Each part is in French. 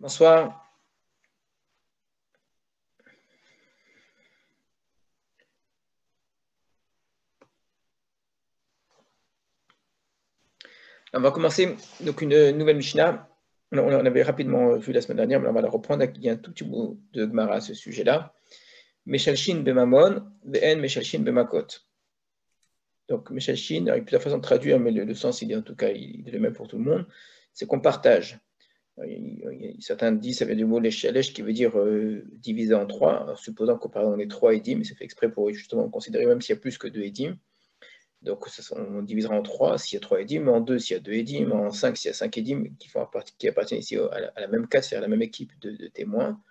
Bonsoir. On va commencer donc une nouvelle Mishnah. On avait rapidement vu la semaine dernière, mais on va la reprendre. Il y a un tout petit bout de Gemara à ce sujet-là. Meshalshin bemamon, ve'en meshalshin bemakot. Donc meshalshin, il y a plusieurs façons de traduire, mais le sens, il est en tout cas il est le même pour tout le monde. C'est qu'on partage. Certains disent ça vient du mot léchalesh qui veut dire diviser en trois. Alors, supposant qu'on parle dans les trois édim, c'est fait exprès pour justement considérer même s'il y a plus que deux édim. Donc, on divisera en 3 s'il y a 3 édimes, en 2 s'il y a 2 édimes, en 5 s'il y a 5 édimes qui appartiennent ici à la même classe, c'est-à-dire à la même équipe de témoins.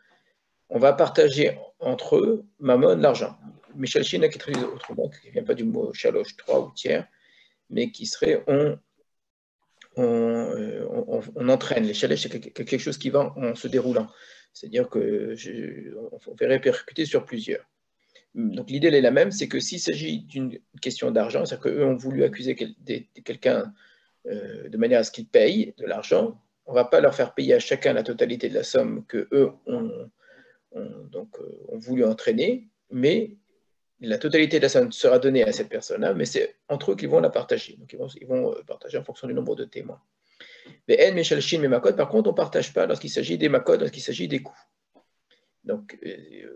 On va partager entre eux Mammon, l'argent. Michel Chine qui traduit autrement, qui ne vient pas du mot chaloche, 3 ou tiers, mais qui serait on entraîne. Les chalèches, c'est quelque chose qui va en se déroulant. C'est-à-dire qu'on fait répercuter sur plusieurs. Donc l'idée est la même, c'est que s'il s'agit d'une question d'argent, c'est-à-dire qu'eux ont voulu accuser quelqu'un de manière à ce qu'il paye de l'argent, on ne va pas leur faire payer à chacun la totalité de la somme qu'eux ont voulu entraîner, mais la totalité de la somme sera donnée à cette personne-là, mais c'est entre eux qu'ils vont la partager. Donc ils vont partager en fonction du nombre de témoins. Mais En, Meshal, Shin, Memakot, par contre, on ne partage pas lorsqu'il s'agit des makot, lorsqu'il s'agit des coups. Donc,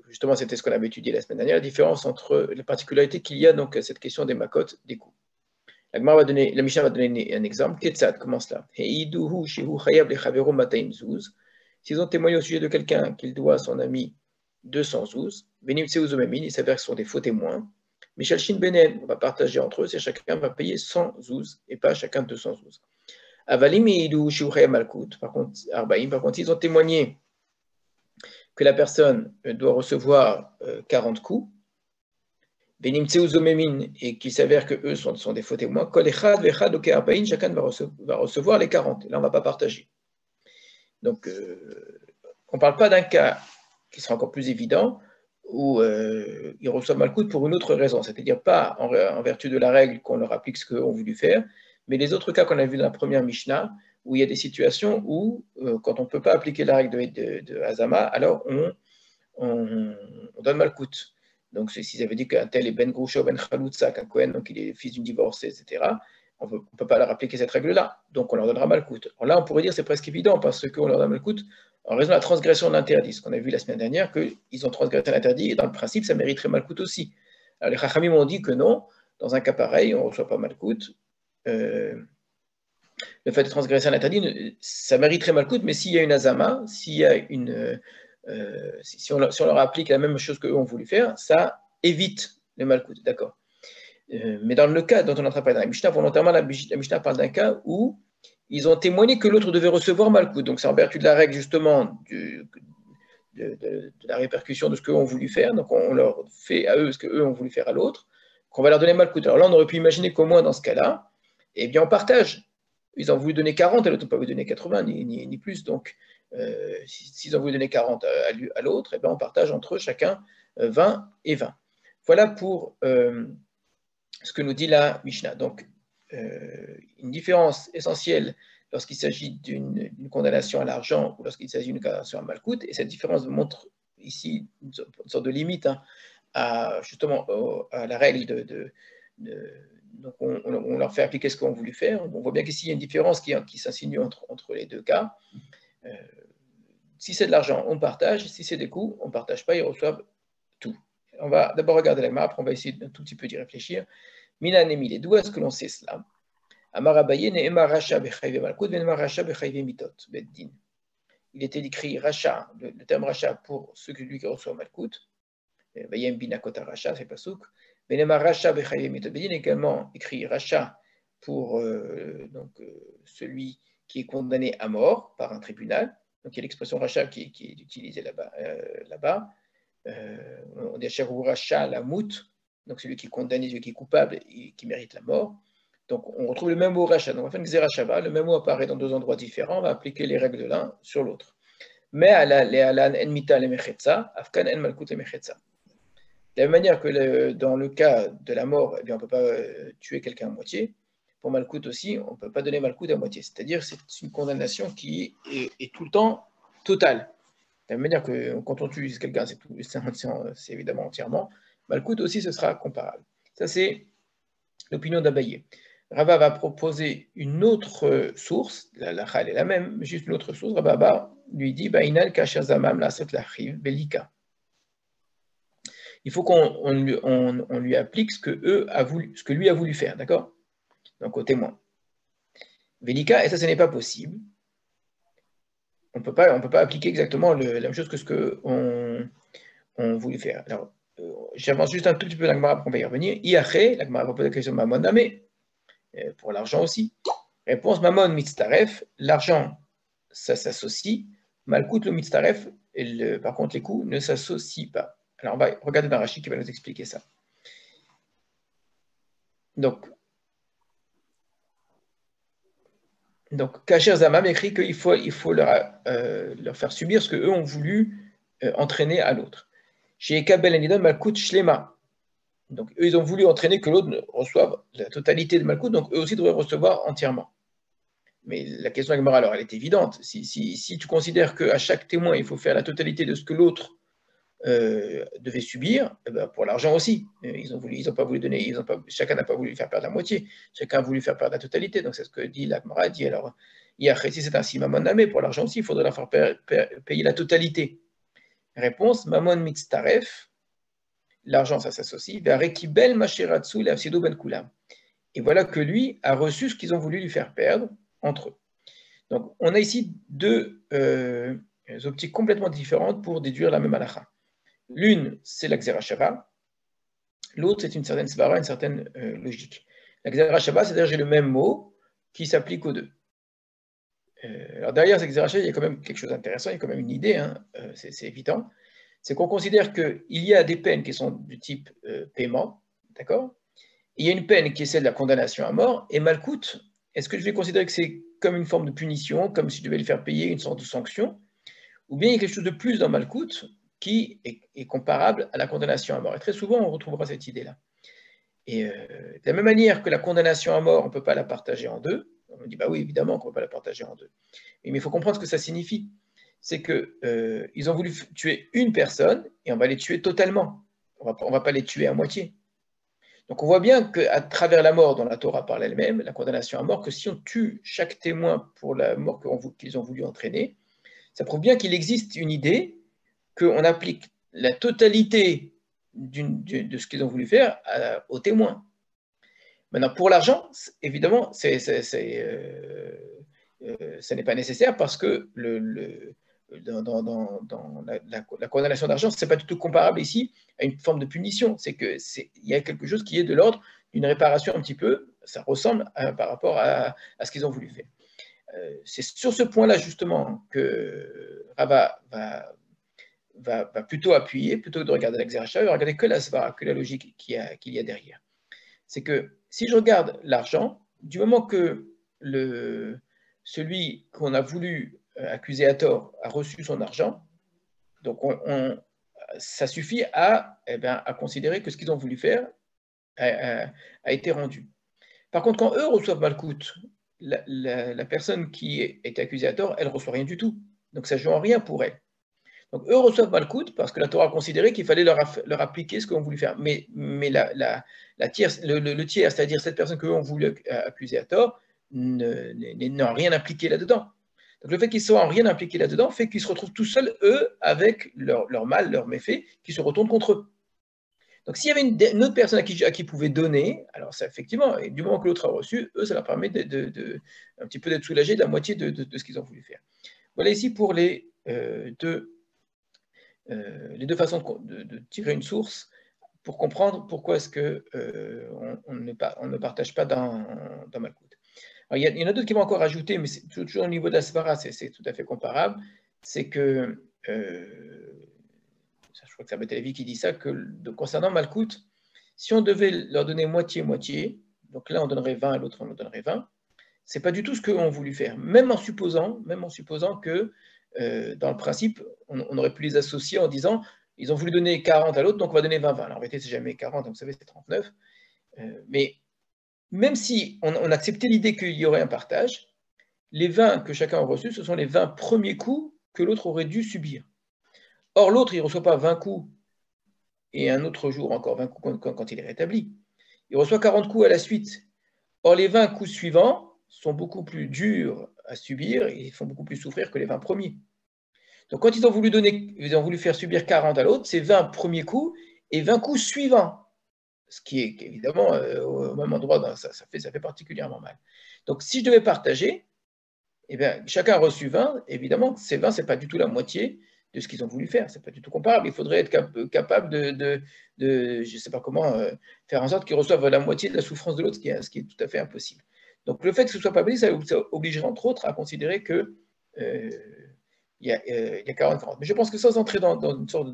justement, c'était ce qu'on avait étudié la semaine dernière, la différence entre les particularités qu'il y a donc à cette question des makot, des coups. La Mishnah va donner un exemple. Ketzad, comment cela? S'ils ont témoigné au sujet de quelqu'un qu'il doit à son ami 200 zouz, il s'avère que ce sont des faux témoins. Mishalshin Benen, on va partager entre eux, c'est chacun va payer 100 zouz et pas chacun 200 zouz. Avalim Malkout, par contre, ils ont témoigné que la personne doit recevoir 40 coups, et qu'il s'avère que eux sont des faux témoins, chacun va recevoir les 40. Et là, on ne va pas partager. Donc, on ne parle pas d'un cas qui sera encore plus évident, où ils reçoivent Malkout pour une autre raison, c'est-à-dire pas en vertu de la règle qu'on leur applique ce qu'eux ont voulu faire, mais les autres cas qu'on a vus dans la première Mishnah, où il y a des situations où, quand on ne peut pas appliquer la règle de Hazama, alors on donne Malkout. Donc, s'ils avaient dit qu'un tel est Ben Grusha ou Ben Khaloutsa, qu'un Kohen, donc il est fils d'une divorcée, etc., on ne peut pas leur appliquer cette règle-là. Donc, on leur donnera Malkout. Alors là, on pourrait dire que c'est presque évident, parce qu'on leur donne Malkout en raison de la transgression de l'interdit. Ce qu'on a vu la semaine dernière, qu'ils ont transgressé l'interdit, et dans le principe, ça mériterait Malkout aussi. Alors, les Chachamim ont dit que non, dans un cas pareil, on ne reçoit pas Malkout. Le fait de transgresser un interdit, ça mériterait Malkout, mais s'il y a une azama, s'il y a si on leur applique la même chose qu'eux ont voulu faire, ça évite le Malkout, d'accord. Mais dans le cas dont on est en train de parler dans la Mishnah, volontairement, la Mishnah parle d'un cas où ils ont témoigné que l'autre devait recevoir Malkout. Donc c'est en vertu de la règle justement de la répercussion de ce qu'eux ont voulu faire. Donc on leur fait à eux ce qu'eux ont voulu faire à l'autre, qu'on va leur donner Malkout. Alors là, on aurait pu imaginer qu'au moins dans ce cas-là, eh bien on partage. Ils ont voulu donner 40, et l'autre n'a pas voulu donner 80, ni plus. Donc, s'ils ont voulu donner 40 à l'autre, eh bien, on partage entre eux chacun 20 et 20. Voilà pour ce que nous dit la Mishnah. Donc, une différence essentielle lorsqu'il s'agit d'une condamnation à l'argent ou lorsqu'il s'agit d'une condamnation à Malkout, et cette différence montre ici une sorte de limite justement à la règle donc on leur fait appliquer ce qu'on a voulu faire. On voit bien qu'ici il y a une différence qui s'insinue entre les deux cas. Si c'est de l'argent, on partage. Si c'est des coûts, on ne partage pas, ils reçoivent tout. On va d'abord regarder la map, après on va essayer un tout petit peu d'y réfléchir. Mina Nemile, d'où est-ce que l'on sait cela? Il était écrit Racha, le terme Racha pour celui qui reçoit Malkout. Vayem binakota Racha, c'est pas souk. Benema Racha bechayim mitot. Bedin également écrit Racha pour celui qui est condamné à mort par un tribunal. Donc il y a l'expression Racha qui est utilisée là-bas. On dit Cherou Racha la mout, donc celui qui est condamné, celui qui est coupable et qui mérite la mort. Donc on retrouve le même mot Racha. Donc on va faire une Xerashava, le même mot apparaît dans deux endroits différents, on va appliquer les règles de l'un sur l'autre. Mais à la enmita le mechetza, afkan en malkut le mechetza. De la même manière que dans le cas de la mort, eh bien, on ne peut pas tuer quelqu'un à moitié. Pour Malkout aussi, on ne peut pas donner Malkout à moitié. C'est-à-dire que c'est une condamnation qui est tout le temps total. De la même manière que quand on tue quelqu'un, c'est évidemment entièrement. Malkout aussi, ce sera comparable. Ça, c'est l'opinion d'Abaye. Rava va proposer une autre source, la lacha est la même, mais juste une autre source. Rava lui dit Bainal kashazamam lasot lachiv belika. Il faut qu'on lui applique ce que lui a voulu faire, d'accord? Donc au témoin. Belika, et ça, ce n'est pas possible. On ne peut pas appliquer exactement la même chose que ce qu'on voulait faire. Alors, j'avance juste un tout petit peu l'agmara pour qu'on va y revenir. Iaché, l'agmara va poser la question Mamon Namé, pour l'argent aussi. Réponse Mamon Mitztaref, l'argent, ça s'associe. Malkout le Mitztaref, par contre, les coûts ne s'associent pas. Alors, on va regarder dans Rashi qui va nous expliquer ça. Donc Kacher Zamam écrit qu'il faut leur faire subir ce qu'eux ont voulu entraîner à l'autre. Chez Kabel Anidon, Malkout Shlema. Donc, eux, ils ont voulu entraîner que l'autre reçoive la totalité de Malkout, donc eux aussi devraient recevoir entièrement. Mais la question de alors, elle est évidente. Si tu considères qu'à chaque témoin, il faut faire la totalité de ce que l'autre devait subir, eh ben pour l'argent aussi. Ils n'ont pas voulu donner, chacun n'a pas voulu faire perdre la moitié, chacun a voulu faire perdre la totalité. Donc c'est ce que dit l'Agmara, dit alors, si c'est ainsi, Mamon Namé, pour l'argent aussi, il faudrait leur faire payer la totalité. Réponse, Mamon Mitztaref, l'argent ça s'associe, Rekibel Mashiratsu Lafsido Ben Kulam. Et voilà que lui a reçu ce qu'ils ont voulu lui faire perdre entre eux. Donc on a ici deux optiques complètement différentes pour déduire la même halakha. L'une, c'est la Xera Shava. L'autre, c'est une certaine svara, une certaine logique. La Xera Shava, c'est-à-dire j'ai le même mot qui s'applique aux deux. Alors derrière cette Xera Shava, il y a quand même quelque chose d'intéressant, il y a quand même une idée, hein, c'est évident. C'est qu'on considère qu'il y a des peines qui sont du type paiement, d'accord? Il y a une peine qui est celle de la condamnation à mort, et Malkout, est-ce que je vais considérer que c'est comme une forme de punition, comme si je devais le faire payer une sorte de sanction, ou bien il y a quelque chose de plus dans Malkout qui est comparable à la condamnation à mort. Et très souvent, on retrouvera cette idée-là. Et de la même manière que la condamnation à mort, on ne peut pas la partager en deux, on me dit, bah oui, évidemment qu'on ne peut pas la partager en deux. Mais il faut comprendre ce que ça signifie. C'est qu'ils ont voulu tuer une personne, et on va les tuer totalement. On ne va pas les tuer à moitié. Donc on voit bien qu'à travers la mort dont la Torah parle elle-même, la condamnation à mort, que si on tue chaque témoin pour la mort qu'ils ont voulu entraîner, ça prouve bien qu'il existe une idée qu'on applique la totalité de ce qu'ils ont voulu faire aux témoins. Maintenant, pour l'argent, évidemment, ça n'est pas nécessaire parce que dans la condamnation d'argent, ce n'est pas du tout comparable ici à une forme de punition. Il y a quelque chose qui est de l'ordre d'une réparation un petit peu, ça ressemble par rapport à ce qu'ils ont voulu faire. C'est sur ce point-là justement que Rava va plutôt appuyer, plutôt que de regarder la Xeracha, il va regarder que la svara, que la logique qu'il y a derrière. C'est que si je regarde l'argent, du moment que celui qu'on a voulu accuser à tort a reçu son argent, donc ça suffit à considérer que ce qu'ils ont voulu faire a été rendu. Par contre, quand eux reçoivent Malkout, la personne qui est accusée à tort, elle ne reçoit rien du tout. Donc ça ne joue en rien pour elle. Donc eux reçoivent Malkout parce que la Torah a considéré qu'il fallait leur appliquer ce qu'on voulu faire. Mais le tiers, c'est-à-dire cette personne qu'eux ont voulu accuser à tort, n'a rien impliqué là-dedans. Donc le fait qu'ils soient en rien impliqués là-dedans fait qu'ils se retrouvent tout seuls, eux, avec leur mal, leur méfait, qui se retournent contre eux. Donc s'il y avait une autre personne à qui ils pouvaient donner, alors ça effectivement, et du moment que l'autre a reçu, eux, ça leur permet un petit peu d'être soulagés de la moitié de ce qu'ils ont voulu faire. Voilà ici pour les deux façons de tirer une source pour comprendre pourquoi est-ce qu'on ne partage pas dans Malkout. Alors, il y en a d'autres qui vont encore ajouter, mais c'est toujours au niveau de la svara, c'est tout à fait comparable. C'est que, je crois que c'est Abba Levi qui dit ça, que concernant Malkout, si on devait leur donner moitié-moitié, donc là on donnerait 20 et l'autre on en donnerait 20, c'est pas du tout ce qu'ont voulu faire. Même en supposant que dans le principe, on aurait pu les associer en disant ils ont voulu donner 40 à l'autre, donc on va donner 20-20. Alors en réalité, c'est jamais 40, donc vous savez, c'est 39. Mais même si on acceptait l'idée qu'il y aurait un partage, les 20 que chacun a reçus, ce sont les 20 premiers coups que l'autre aurait dû subir. Or, l'autre, il ne reçoit pas 20 coups et un autre jour encore 20 coups quand il est rétabli. Il reçoit 40 coups à la suite. Or, les 20 coups suivants sont beaucoup plus durs à subir et ils font beaucoup plus souffrir que les 20 premiers. Donc, quand ils ont voulu faire subir 40 à l'autre, c'est 20 premiers coups et 20 coups suivants. Ce qui est évidemment, au même endroit, ça fait particulièrement mal. Donc, si je devais partager, eh bien, chacun a reçu 20. Évidemment, ces 20, ce n'est pas du tout la moitié de ce qu'ils ont voulu faire. Ce n'est pas du tout comparable. Il faudrait être capable de je ne sais pas comment, faire en sorte qu'ils reçoivent la moitié de la souffrance de l'autre, ce qui est tout à fait impossible. Donc, le fait que ce ne soit pas possible, ça obligerait entre autres à considérer que il y a 40-40. Mais je pense que sans entrer dans une sorte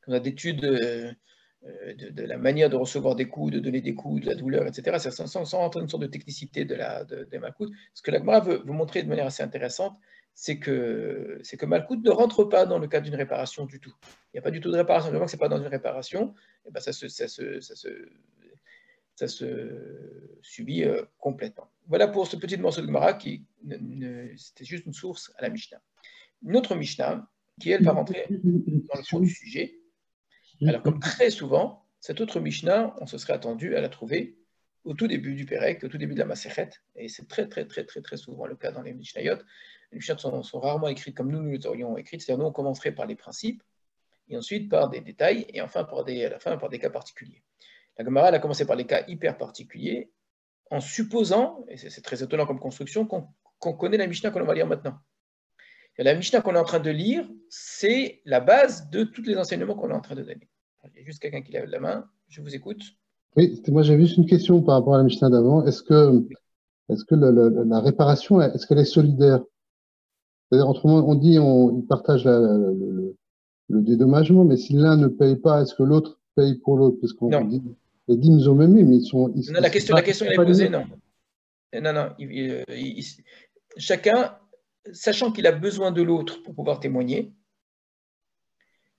d'étude de la manière de recevoir des coups, de donner des coups, de la douleur, etc., sans entrer dans une sorte de technicité des Malkout, ce que la Gemara veut montrer de manière assez intéressante, c'est que Malkout ne rentre pas dans le cadre d'une réparation du tout. Il n'y a pas du tout de réparation. Du moment que ce n'est pas dans une réparation, et ben ça se subit complètement. Voilà pour ce petit morceau de Gemara qui c'était juste une source à la Mishnah. Une autre Mishnah qui, elle, va rentrer dans le fond du sujet. Alors, comme très souvent, cette autre Mishnah, on se serait attendu à la trouver au tout début du Pérec, au tout début de la Masechet, et c'est très souvent le cas dans les Mishnayot. Les Mishnayot sont rarement écrites comme nous les aurions écrites, c'est-à-dire nous on commencerait par les principes, et ensuite par des détails, et enfin à la fin par des cas particuliers. La Gemara a commencé par les cas hyper particuliers, en supposant, et c'est très étonnant comme construction, qu'on connaît la Mishnah qu'on va lire maintenant. Et la Mishnah qu'on est en train de lire, c'est la base de tous les enseignements qu'on est en train de donner. Il y a juste quelqu'un qui lève la main, je vous écoute. Oui, moi j'avais juste une question par rapport à la Mishnah d'avant. Est-ce que la réparation, est-ce qu'elle est solidaire? C'est-à-dire, autrement, on dit ils partagent le dédommagement, mais si l'un ne paye pas, est-ce que l'autre paye pour l'autre? Parce qu'on dit les dîmes ont même mais non, la question elle est posée, non. Non, chacun, sachant qu'il a besoin de l'autre pour pouvoir témoigner,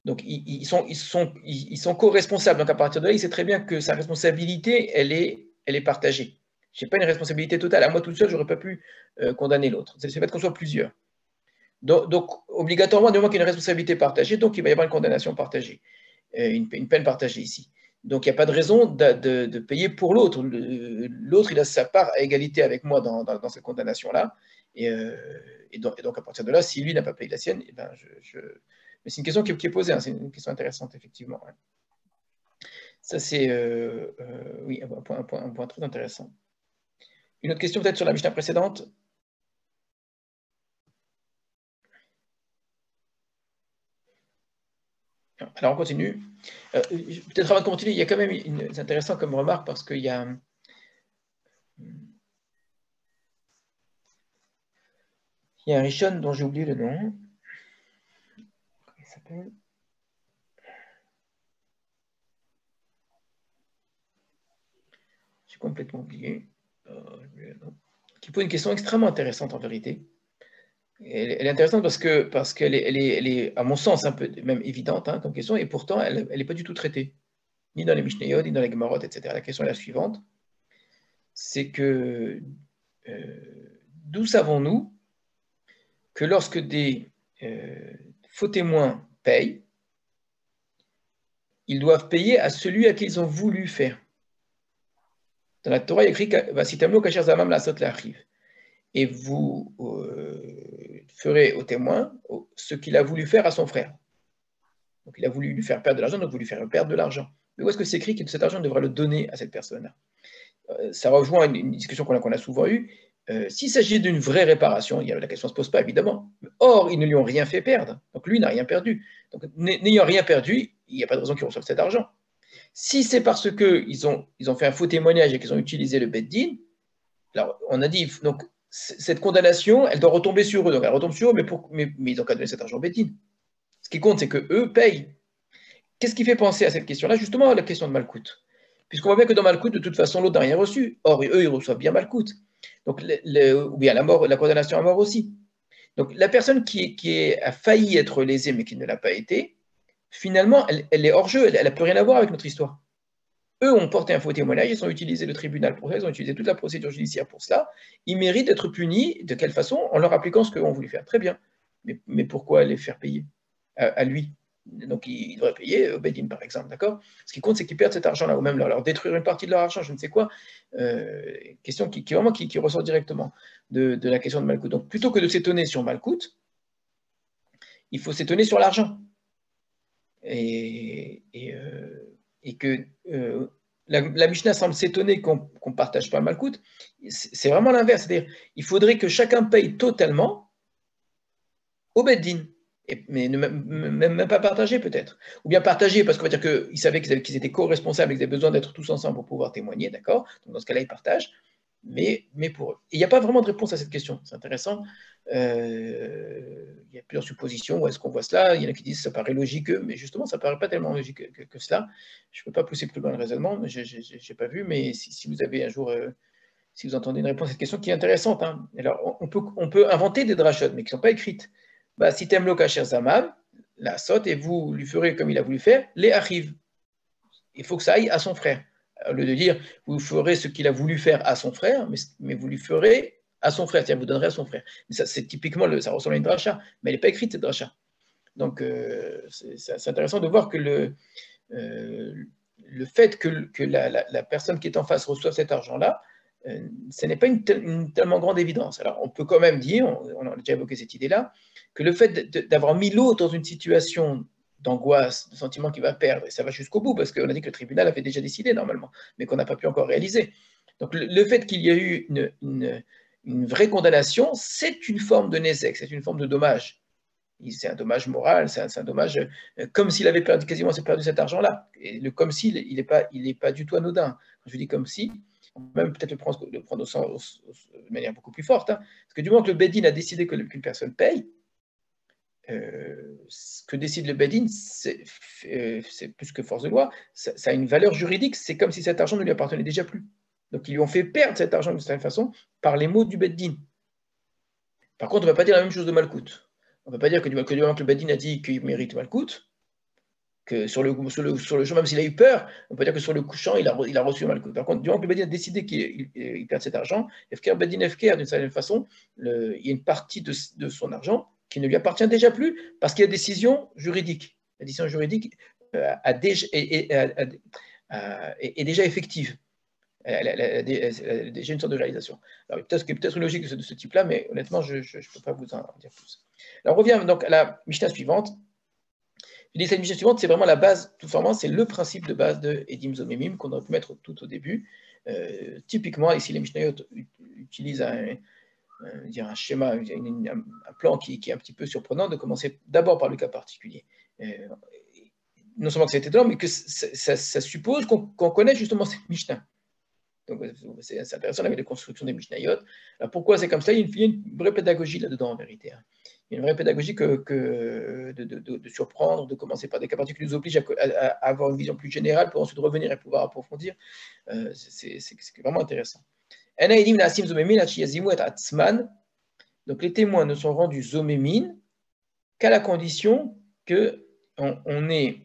donc ils sont co-responsables. Donc à partir de là, il sait très bien que sa responsabilité, elle est partagée. Je n'ai pas une responsabilité totale. À moi tout seul, je n'aurais pas pu condamner l'autre. C'est le fait qu'on soit plusieurs. Donc obligatoirement, du moment qu'il y a une responsabilité partagée, donc il va y avoir une condamnation partagée, une peine partagée ici. Donc il n'y a pas de raison de payer pour l'autre. L'autre, il a sa part à égalité avec moi dans cette condamnation-là. Et donc à partir de là, si lui n'a pas payé la sienne, eh ben, mais c'est une question qui est posée, hein, c'est une question intéressante, effectivement. Ouais. Ça, c'est oui, un point très intéressant. Une autre question peut-être sur la Mishnah précédente? Alors, on continue. Peut-être avant de continuer, il y a quand même c'est intéressant comme remarque parce qu'il y a un Rishon dont j'ai oublié le nom. Comment il s'appelle? J'ai complètement oublié. Qui pose une question extrêmement intéressante en vérité. Elle est intéressante parce qu'elle est, à mon sens, un peu même évidente comme question, et pourtant, elle n'est pas du tout traitée, ni dans les Mishnayot, ni dans les Gemarot, etc. La question est la suivante, c'est que d'où savons-nous que lorsque des faux témoins payent, ils doivent payer à celui à qui ils ont voulu faire. Dans la Torah, il y a écrit et vous ferez au témoin ce qu'il a voulu faire à son frère. Donc il a voulu lui faire perdre de l'argent, donc vous lui faire perdre de l'argent. Mais où est-ce que c'est écrit que cet argent devra le donner à cette personne-là? Ça rejoint une discussion qu'on a souvent eue. S'il s'agit d'une vraie réparation, la question ne se pose pas évidemment. Or, ils ne lui ont rien fait perdre. Donc lui n'a rien perdu. Donc n'ayant rien perdu, il n'y a pas de raison qu'il reçoive cet argent. Si c'est parce qu'ils ont fait un faux témoignage et qu'ils ont utilisé le Beddin, alors on a dit, donc cette condamnation, elle doit retomber sur eux. Donc elle retombe sur eux, mais ils ont qu'à donner cet argent au Beddin. Ce qui compte, c'est qu'eux payent. Qu'est-ce qui fait penser à cette question-là? Justement, la question de Malkout. Puisqu'on voit bien que dans Malkout, de toute façon, l'autre n'a rien reçu. Or, eux, ils reçoivent bien Malkout. Donc, ou bien la mort, la condamnation à mort aussi. Donc, la personne qui a failli être lésée, mais qui ne l'a pas été, finalement, elle est hors jeu. Elle n'a plus rien à voir avec notre histoire. eux ont porté un faux témoignage, ils ont utilisé le tribunal pour ça, ils ont utilisé toute la procédure judiciaire pour cela. Ils méritent d'être punis. De quelle façon? En leur appliquant ce qu'on voulait faire. Très bien. Mais pourquoi les faire payer à lui? Donc, ils devraient payer au Bedin, par exemple, d'accord? Ce qui compte, c'est qu'ils perdent cet argent-là, ou même leur détruire une partie de leur argent, je ne sais quoi. Question qui ressort directement de la question de Malkout. Donc, plutôt que de s'étonner sur Malkout, il faut s'étonner sur l'argent. Et que la Mishnah semble s'étonner qu'on ne partage pas Malkout. C'est vraiment l'inverse. C'est-à-dire il faudrait que chacun paye totalement au Beddin. Mais même pas partager peut-être. Ou bien partager parce qu'on va dire qu'ils savaient qu'ils étaient co-responsables et qu'ils avaient besoin d'être tous ensemble pour pouvoir témoigner, d'accord? Donc dans ce cas-là, ils partagent. Mais pour eux. Il n'y a pas vraiment de réponse à cette question. C'est intéressant. Il y a plusieurs suppositions. Où est-ce qu'on voit cela? Il y en a qui disent que ça paraît logique, mais justement, ça ne paraît pas tellement logique que cela. Je ne peux pas pousser plus loin le raisonnement, mais je n'ai pas vu. Mais si vous avez un jour, si vous entendez une réponse à cette question qui est intéressante, hein. Alors, on peut inventer des drachot, mais qui ne sont pas écrites. Bah, si t'aimes le kacher zamam, la saute, et vous lui ferez comme il a voulu faire, les arrive. Il faut que ça aille à son frère. Au lieu de dire, vous ferez ce qu'il a voulu faire à son frère, mais vous lui ferez à son frère, c'est-à-dire vous donnerez à son frère. Mais ça, c'est typiquement, ça ressemble à une dracha, mais elle n'est pas écrite, cette dracha. Donc, c'est intéressant de voir que le fait que la personne qui est en face reçoive cet argent-là, ce n'est pas une tellement grande évidence. Alors, on peut quand même dire, on a déjà évoqué cette idée-là, que le fait d'avoir mis l'autre dans une situation d'angoisse, de sentiment qu'il va perdre, et ça va jusqu'au bout, parce qu'on a dit que le tribunal avait déjà décidé normalement, mais qu'on n'a pas pu encore réaliser. Donc, le fait qu'il y ait eu une vraie condamnation, c'est une forme de nézek, c'est une forme de dommage. C'est un dommage moral, c'est un dommage comme s'il avait quasiment perdu cet argent-là. Et le comme si, il n'est pas du tout anodin. Quand je dis comme si, on peut même peut-être le prendre de manière beaucoup plus forte. Hein. Parce que du moment que le Bedin a décidé qu'une personne paye, ce que décide le Bedin, c'est plus que force de loi, ça a une valeur juridique, c'est comme si cet argent ne lui appartenait déjà plus. Donc ils lui ont fait perdre cet argent d'une certaine façon par les mots du Bedin. Par contre, on ne va pas dire la même chose de Malkout. On ne peut pas dire que du moment que le Bedin a dit qu'il mérite Malkout, que sur le champ, même s'il a eu peur, on peut dire que sur le couchant, il a reçu Malkout. Par contre, du moment que le Bedin a décidé qu'il perd cet argent, Efker Bedin Efker, d'une certaine façon, il y a une partie de son argent qui ne lui appartient déjà plus parce qu'il y a décision juridique. La décision juridique est déjà effective. Elle a déjà une sorte de réalisation. Alors, peut-être une logique de ce type-là, mais honnêtement, je ne peux pas vous en dire plus. Alors, on revient donc à la Mishnah suivante. Je dis cette Mishnah suivante, c'est vraiment la base, tout simplement, c'est le principe de base de Edim Zomemim qu'on aurait pu mettre tout au début. Typiquement, ici, les Mishnayot utilisent un schéma, un plan qui est un petit peu surprenant, de commencer d'abord par le cas particulier. Non seulement que c'est étonnant, mais que ça suppose qu'on connaît justement cette Mishnah. Donc, c'est intéressant avec les constructions des Mishnayot. Alors, pourquoi c'est comme ça? Il y a une vraie pédagogie là-dedans, en vérité. Hein. Il y a une vraie pédagogie de surprendre, de commencer par des cas particuliers qui nous obligent à avoir une vision plus générale pour ensuite revenir et pouvoir approfondir. C'est vraiment intéressant. Donc, les témoins ne sont rendus zomémin qu'à la condition qu'on ait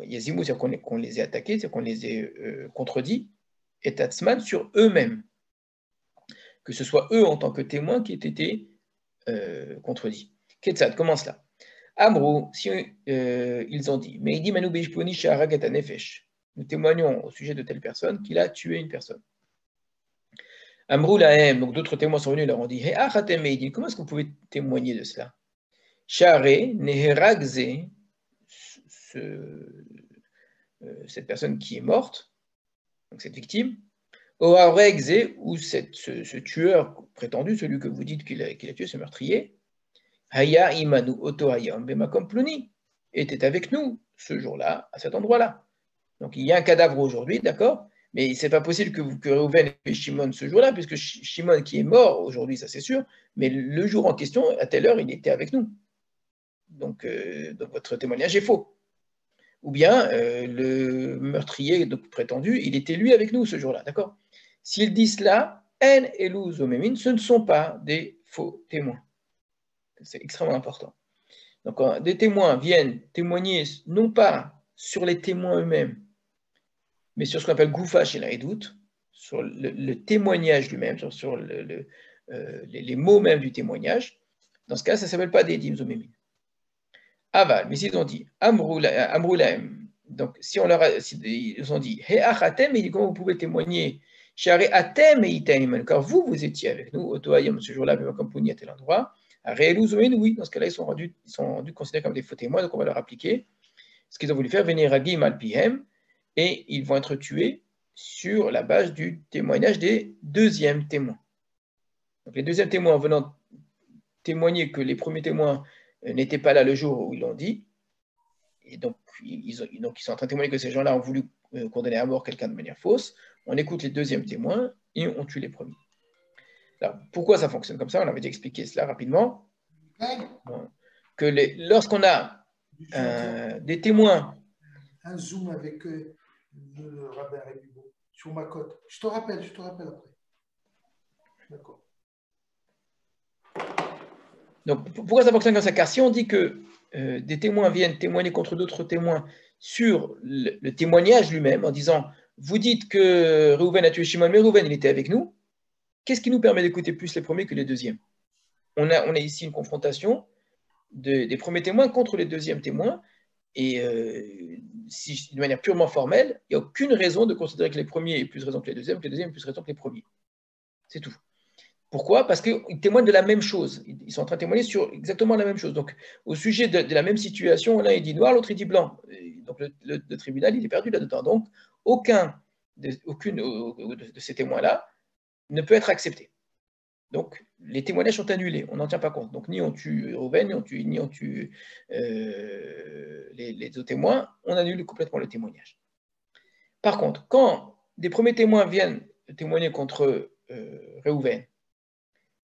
yazimou, c'est-à-dire qu'on les ait attaqués, c'est-à-dire qu'on les ait contredits, et tatsman sur eux-mêmes, que ce soit eux en tant que témoins qui aient été contredits. Ketzad, comment cela? Amrou, si ils ont dit, mais il dit Manu Beishponi Shaharagat Nefesh, nous témoignons au sujet de telle personne qu'il a tué une personne. Amrou Lahem, donc d'autres témoins sont venus et leur ont dit, Hey, Achatem Meidin, comment est-ce que vous pouvez témoigner de cela? Share Neheragze, cette personne qui est morte, donc cette victime, Oaregze, ou ce tueur prétendu, celui que vous dites qu'il a tué, ce meurtrier, Haya Imanu Oto Hayam Bemakom Pluni, était avec nous ce jour-là, à cet endroit-là. Donc il y a un cadavre aujourd'hui, d'accord, mais c'est pas possible que Reuven et Shimon ce jour-là, puisque Shimon qui est mort aujourd'hui, ça c'est sûr, mais le jour en question, à telle heure, il était avec nous. Donc votre témoignage est faux. Ou bien le meurtrier donc, prétendu, il était lui avec nous ce jour-là, d'accord? S'il dit cela, En Elou Zomemin, ce ne sont pas des faux témoins. C'est extrêmement important. Donc quand des témoins viennent témoigner non pas sur les témoins eux-mêmes, mais sur ce qu'on appelle Goufa chez l'Aïdout, sur le témoignage lui-même, sur les mots même du témoignage. Dans ce cas, ça ne s'appelle pas des dîmes ou mémines. Aval, mais s'ils ont dit Amroulaem, donc si on leur a, ils ont dit He achatem, et comment vous pouvez témoigner Share atem et itaim, car vous étiez avec nous, Otoayam, ce jour-là, comme Pouni à tel endroit. Oui, dans ce cas-là, ils sont rendus considérés comme des faux témoins, donc on va leur appliquer ce qu'ils ont voulu faire, venir Ragim al-Pihem, et ils vont être tués sur la base du témoignage des deuxièmes témoins. Donc les deuxièmes témoins venant témoigner que les premiers témoins n'étaient pas là le jour où ils l'ont dit, et donc ils sont en train de témoigner que ces gens-là ont voulu condamner à mort quelqu'un de manière fausse. On écoute les deuxièmes témoins et on tue les premiers. Alors, pourquoi ça fonctionne comme ça? On avait déjà expliqué cela rapidement. Que lorsqu'on a des témoins. Un zoom avec le rabbin Rébibo sur ma cote. Je te rappelle après. D'accord. Donc, pourquoi ça fonctionne comme ça? Car si on dit que des témoins viennent témoigner contre d'autres témoins sur le témoignage lui-même, en disant vous dites que Réhouven a tué Shimon, mais Réhouven il était avec nous, qu'est-ce qui nous permet d'écouter plus les premiers que les deuxièmes? On a ici une confrontation des premiers témoins contre les deuxièmes témoins, et si, de manière purement formelle, il n'y a aucune raison de considérer que les premiers aient plus raison que les deuxièmes aient plus raison que les premiers. C'est tout. Pourquoi? Parce qu'ils témoignent de la même chose. Ils sont en train de témoigner sur exactement la même chose. Donc, au sujet de la même situation, l'un il dit noir, l'autre il dit blanc. Et donc, le tribunal, il est perdu là-dedans. Donc, aucune de ces témoins-là ne peut être accepté. Donc, les témoignages sont annulés, on n'en tient pas compte. Donc, ni on tue Réhouven, ni on tue les autres témoins, on annule complètement le témoignage. Par contre, quand des premiers témoins viennent témoigner contre Réhouven,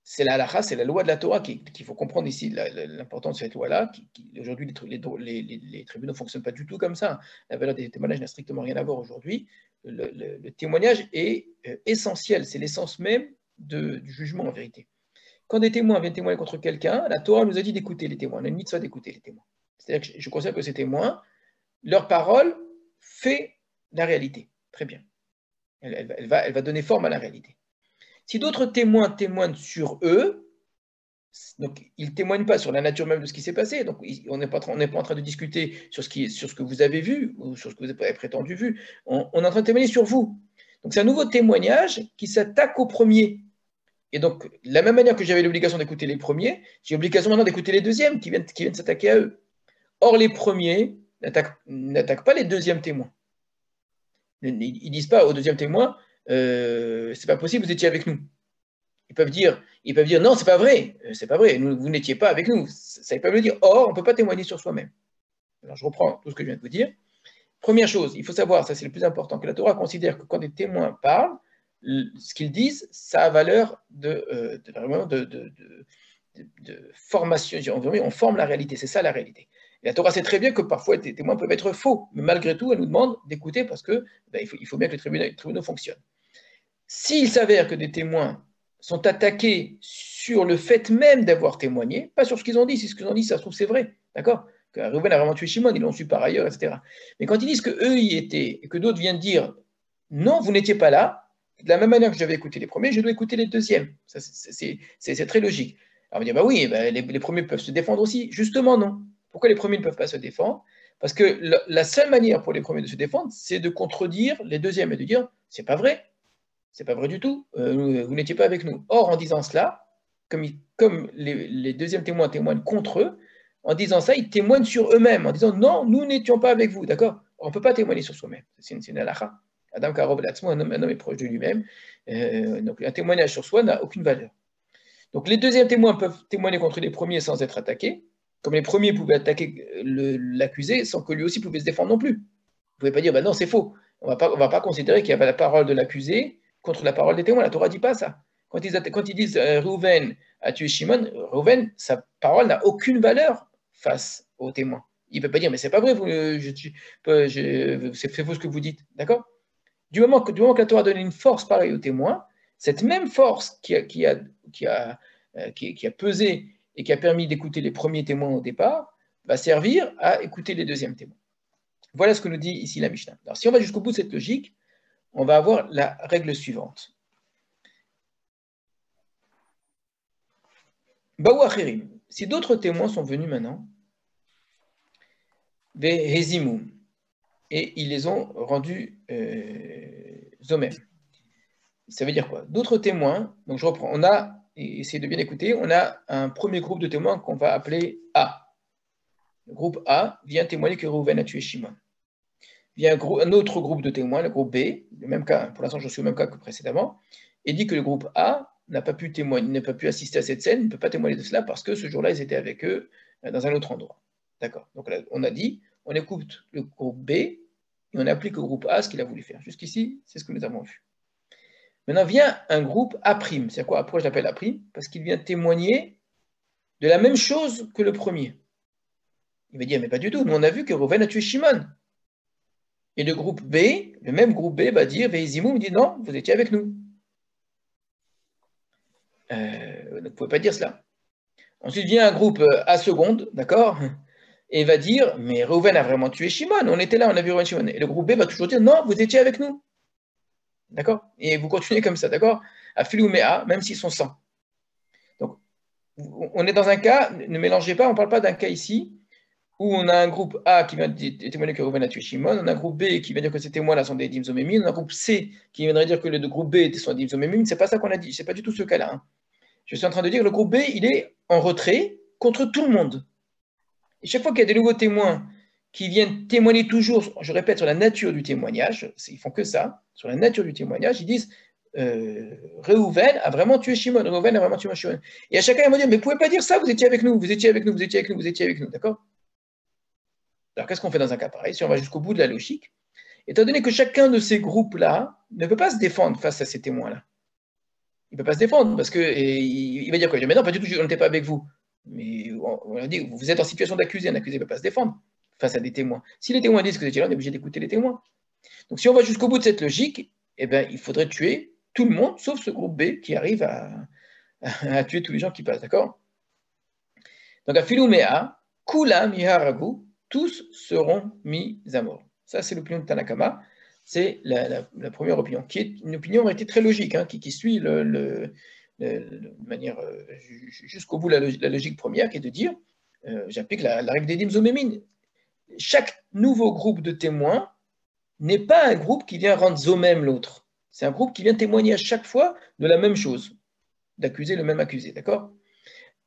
c'est la halakha, c'est la loi de la Torah qu'il faut comprendre ici, l'importance de cette loi-là. Aujourd'hui, les tribunaux ne fonctionnent pas du tout comme ça. La valeur des témoignages n'a strictement rien à voir aujourd'hui. Le témoignage est essentiel, c'est l'essence même du jugement en vérité. Quand des témoins viennent témoigner contre quelqu'un, la Torah nous a dit d'écouter les témoins. On a une mitzvah d'écouter les témoins. C'est-à-dire que je considère que ces témoins, leur parole fait la réalité. Très bien. Elle va donner forme à la réalité. Si d'autres témoins témoignent sur eux, donc ils ne témoignent pas sur la nature même de ce qui s'est passé, donc on n'est pas en train de discuter sur ce que vous avez vu ou sur ce que vous avez prétendu vu, on est en train de témoigner sur vous. Donc c'est un nouveau témoignage qui s'attaque au premier. Et donc, de la même manière que j'avais l'obligation d'écouter les premiers, j'ai l'obligation maintenant d'écouter les deuxièmes qui viennent s'attaquer à eux. Or, les premiers n'attaquent pas les deuxièmes témoins. Ils ne disent pas aux deuxièmes témoins c'est pas possible, vous étiez avec nous. Ils peuvent dire non, c'est pas vrai, vous n'étiez pas avec nous. Ça, ils peuvent le dire. Or, on ne peut pas témoigner sur soi-même. Alors, je reprends tout ce que je viens de vous dire. Première chose, il faut savoir, ça c'est le plus important, que la Torah considère que quand des témoins parlent, ce qu'ils disent, ça a valeur de formation. On forme la réalité, c'est ça la réalité. Et la Torah sait très bien que parfois les témoins peuvent être faux, mais malgré tout, elle nous demande d'écouter parce que il faut bien que les tribunaux fonctionnent. S'il s'avère que des témoins sont attaqués sur le fait même d'avoir témoigné, pas sur ce qu'ils ont dit, si ce qu'ils ont dit, ça se trouve, c'est vrai, d'accord? Que Réhouven a vraiment tué Shimon, ils l'ont su par ailleurs, etc. Mais quand ils disent qu'eux y étaient, et que d'autres viennent dire non, vous n'étiez pas là, de la même manière que j'avais écouté les premiers, je dois écouter les deuxièmes. C'est très logique. Alors on va dire, bah oui, les premiers peuvent se défendre aussi. Justement, non. Pourquoi les premiers ne peuvent pas se défendre? Parce que la seule manière pour les premiers de se défendre, c'est de contredire les deuxièmes et de dire, c'est pas vrai. C'est pas vrai du tout, vous n'étiez pas avec nous. Or, en disant cela, comme les deuxièmes témoins témoignent contre eux, en disant ça, ils témoignent sur eux-mêmes, en disant non, nous n'étions pas avec vous, d'accord? On ne peut pas témoigner sur soi-même, c'est une halakha. Adam Karob Latzmo, un homme est proche de lui-même, donc un témoignage sur soi n'a aucune valeur. Donc les deuxièmes témoins peuvent témoigner contre les premiers sans être attaqués, comme les premiers pouvaient attaquer l'accusé sans que lui aussi pouvait se défendre non plus. Vous ne pouvez pas dire, non, c'est faux. On ne va pas considérer qu'il y avait la parole de l'accusé contre la parole des témoins. La Torah ne dit pas ça. Quand ils disent Réhouven a tué Shimon, Réhouven, sa parole n'a aucune valeur face aux témoins. Il ne peut pas dire, mais c'est pas vrai, c'est faux ce que vous dites. D'accord? Du moment que la Torah donne une force pareille aux témoins, cette même force qui a pesé et qui a permis d'écouter les premiers témoins au départ, va servir à écouter les deuxièmes témoins. Voilà ce que nous dit ici la Mishnah. Alors, si on va jusqu'au bout de cette logique, on va avoir la règle suivante. Baou Achirim, si d'autres témoins sont venus maintenant, Hezimum, et ils les ont rendus zomem. Ça veut dire quoi? D'autres témoins, donc je reprends, on a, essayez de bien écouter, on a un premier groupe de témoins qu'on va appeler A. Le groupe A vient témoigner que Reuven a tué Shimon. Vient un autre groupe de témoins, le groupe B, le même cas, pour l'instant je suis au même cas que précédemment, et dit que le groupe A n'a pas pu témoigner, n'a pas pu assister à cette scène, ne peut pas témoigner de cela parce que ce jour-là, ils étaient avec eux dans un autre endroit. D'accord. Donc là, on a dit, on écoute le groupe B et on applique au groupe A ce qu'il a voulu faire. Jusqu'ici, c'est ce que nous avons vu. Maintenant vient un groupe A'. C'est quoi? Pourquoi je l'appelle A'? Parce qu'il vient témoigner de la même chose que le premier. Il va dire, mais pas du tout, nous on a vu que Reuven a tué Shimon. Et le groupe B, le même groupe B va dire, Veizimou me dit, non, vous étiez avec nous. Vous ne pouvez pas dire cela. Ensuite vient un groupe A seconde, d'accord, et va dire, mais Reuven a vraiment tué Shimon, on était là, on a vu Reuven Shimon. Et le groupe B va toujours dire, non, vous étiez avec nous. D'accord? Et vous continuez comme ça, d'accord? À Philouméa, même s'ils sont 100. Donc, on est dans un cas, ne mélangez pas, on ne parle pas d'un cas ici, où on a un groupe A qui vient témoigner que Reuven a tué Shimon, on a un groupe B qui vient dire que ces témoins-là sont des dimzomémines, on a un groupe C qui viendrait dire que le groupe B sont des dimzomémines, c'est pas ça qu'on a dit, c'est pas du tout ce cas-là. Hein. Je suis en train de dire que le groupe B, il est en retrait contre tout le monde. Et chaque fois qu'il y a des nouveaux témoins qui viennent témoigner toujours, je répète, sur la nature du témoignage, ils font que ça, sur la nature du témoignage, ils disent Reuven a vraiment tué Shimon, Reuven a vraiment tué Shimon. Et à chacun, ils vont dire, mais vous ne pouvez pas dire ça, vous étiez avec nous, vous étiez avec nous, vous étiez avec nous, vous étiez avec nous, d'accord? Alors qu'est-ce qu'on fait dans un cas pareil, si on va jusqu'au bout de la logique? Étant donné que chacun de ces groupes-là ne peut pas se défendre face à ces témoins-là. Il ne peut pas se défendre parce qu'il va dire quoi? Mais non, pas du tout, on n'était pas avec vous. Mais on a dit, vous êtes en situation d'accusé, un accusé ne peut pas se défendre face à des témoins. Si les témoins disent que vous étiez là, on est obligé d'écouter les témoins. Donc si on va jusqu'au bout de cette logique, eh ben, il faudrait tuer tout le monde, sauf ce groupe B qui arrive à tuer tous les gens qui passent, d'accord? Donc à Philouméa, Kulam Yiharagu, tous seront mis à mort. Ça, c'est l'opinion de Tanakama. C'est la première opinion, qui est une opinion en réalité très logique, hein, qui suit de manière jusqu'au bout la logique première, qui est de dire, j'applique la règle des dimzomémines. Chaque nouveau groupe de témoins n'est pas un groupe qui vient rendre zomem l'autre. C'est un groupe qui vient témoigner à chaque fois de la même chose, d'accuser le même accusé, d'accord?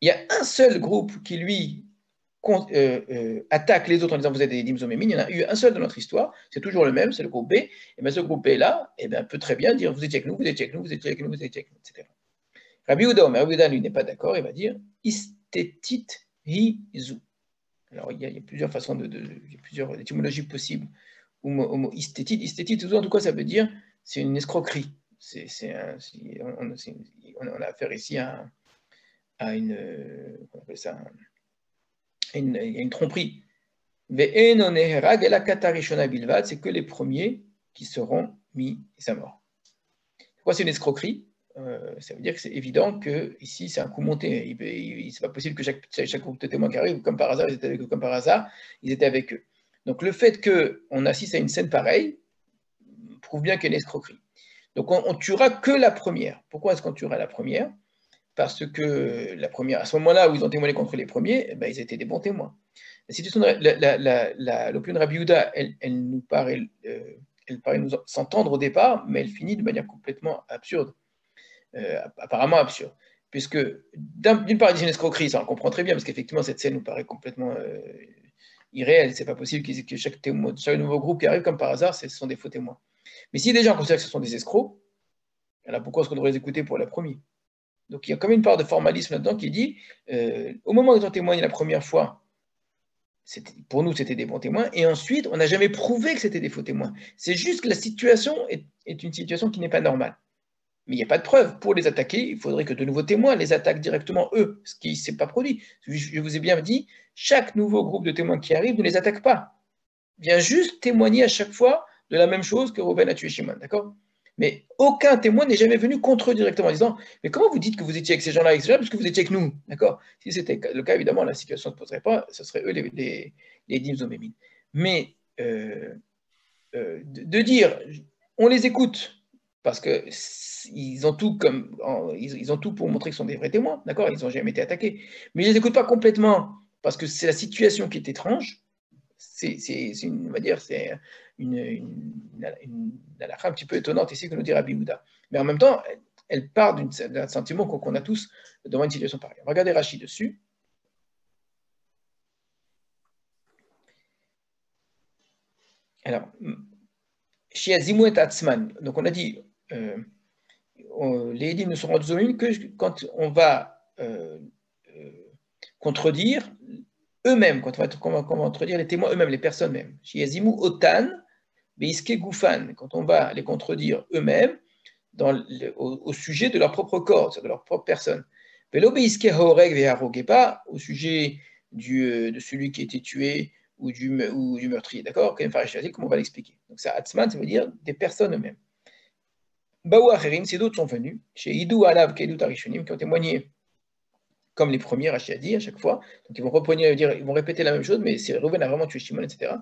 Il y a un seul groupe qui, lui, attaque les autres en disant vous êtes des dimzomémines. Il y en a eu un seul dans notre histoire, c'est toujours le même, c'est le groupe B. Et bien ce groupe B-là peut très bien dire vous étiez avec nous, vous étiez avec nous, vous étiez avec nous, vous étiez avec nous, etc. Rabbi Yehuda, lui, n'est pas d'accord, il va dire istétit hizu. Alors il y a plusieurs façons, il y a plusieurs étymologies possibles au mot istétit. Istétit, en tout cas, ça veut dire c'est une escroquerie. On a affaire ici à une, on appelle ça, une tromperie. C'est que les premiers qui seront mis à mort. Pourquoi c'est une escroquerie? Ça veut dire que c'est évident que ici c'est un coup monté. C'est pas possible que chaque groupe de témoins qui arrive, comme par hasard, ils étaient avec eux, comme par hasard, ils étaient avec eux. Donc le fait qu'on assiste à une scène pareille prouve bien qu'il y a une escroquerie. Donc on tuera que la première. Pourquoi est-ce qu'on tuera la première? Parce que la première, à ce moment-là où ils ont témoigné contre les premiers, ben, ils étaient des bons témoins. La situation de l'opinion de Rabbi Yehuda, elle nous paraît nous s'entendre au départ, mais elle finit de manière complètement absurde, apparemment absurde. Puisque d'une part, il dit une escroquerie, ça on le comprend très bien, parce qu'effectivement, cette scène nous paraît complètement irréelle. C'est pas possible que chaque nouveau groupe qui arrive, comme par hasard, ce sont des faux témoins. Mais si déjà on considère que ce sont des escrocs, alors pourquoi est-ce qu'on devrait les écouter pour la première? Donc il y a quand même une part de formalisme là-dedans qui dit, au moment où ils ont témoigné la première fois, pour nous c'était des bons témoins, et ensuite on n'a jamais prouvé que c'était des faux témoins. C'est juste que la situation est une situation qui n'est pas normale. Mais il n'y a pas de preuve. Pour les attaquer, il faudrait que de nouveaux témoins les attaquent directement eux, ce qui ne s'est pas produit. Je vous ai bien dit, chaque nouveau groupe de témoins qui arrive ne les attaque pas. Vient juste témoigner à chaque fois de la même chose que Reuven a tué Shimon, d'accord? Mais aucun témoin n'est jamais venu contre eux directement en disant « Mais comment vous dites que vous étiez avec ces gens-là, parce que vous étiez avec nous ?» D'accord? Si c'était le cas, évidemment, la situation ne se poserait pas, ce seraient eux les dimzomémines. Mais de dire on les écoute, parce qu'ils ont tout ils ont tout pour montrer qu'ils sont des vrais témoins, d'accord? Ils n'ont jamais été attaqués. Mais je ne les écoute pas complètement, parce que c'est la situation qui est étrange. On va dire, c'est une halakha un petit peu étonnante ici que nous dit Rabbi Yehuda. Mais en même temps, elle part d'un sentiment qu'on a tous devant une situation pareille. On va regarder Rashi dessus. Alors, Shiazimu et Atzman. Donc on a dit, les édimes ne seront rendus que quand on va contredire eux-mêmes, quand on va contredire les témoins eux-mêmes, les personnes mêmes. Shiazimu otan, beiske gufan, quand on va les contredire eux-mêmes au sujet de leur propre corps, de leur propre personne. Velo beiske haoreg veharoge, pas au sujet de celui qui a été tué ou du meurtrier, d'accord? Comme on va l'expliquer. Donc ça, atzman, ça veut dire des personnes eux-mêmes. Baou acherim, ces d'autres sont venus, chez Idou alav kedut arishonim, qui ont témoigné comme les premiers, Rashi a dit à chaque fois. Donc ils vont répéter la même chose, mais si Reuven a vraiment tué Shimon, etc.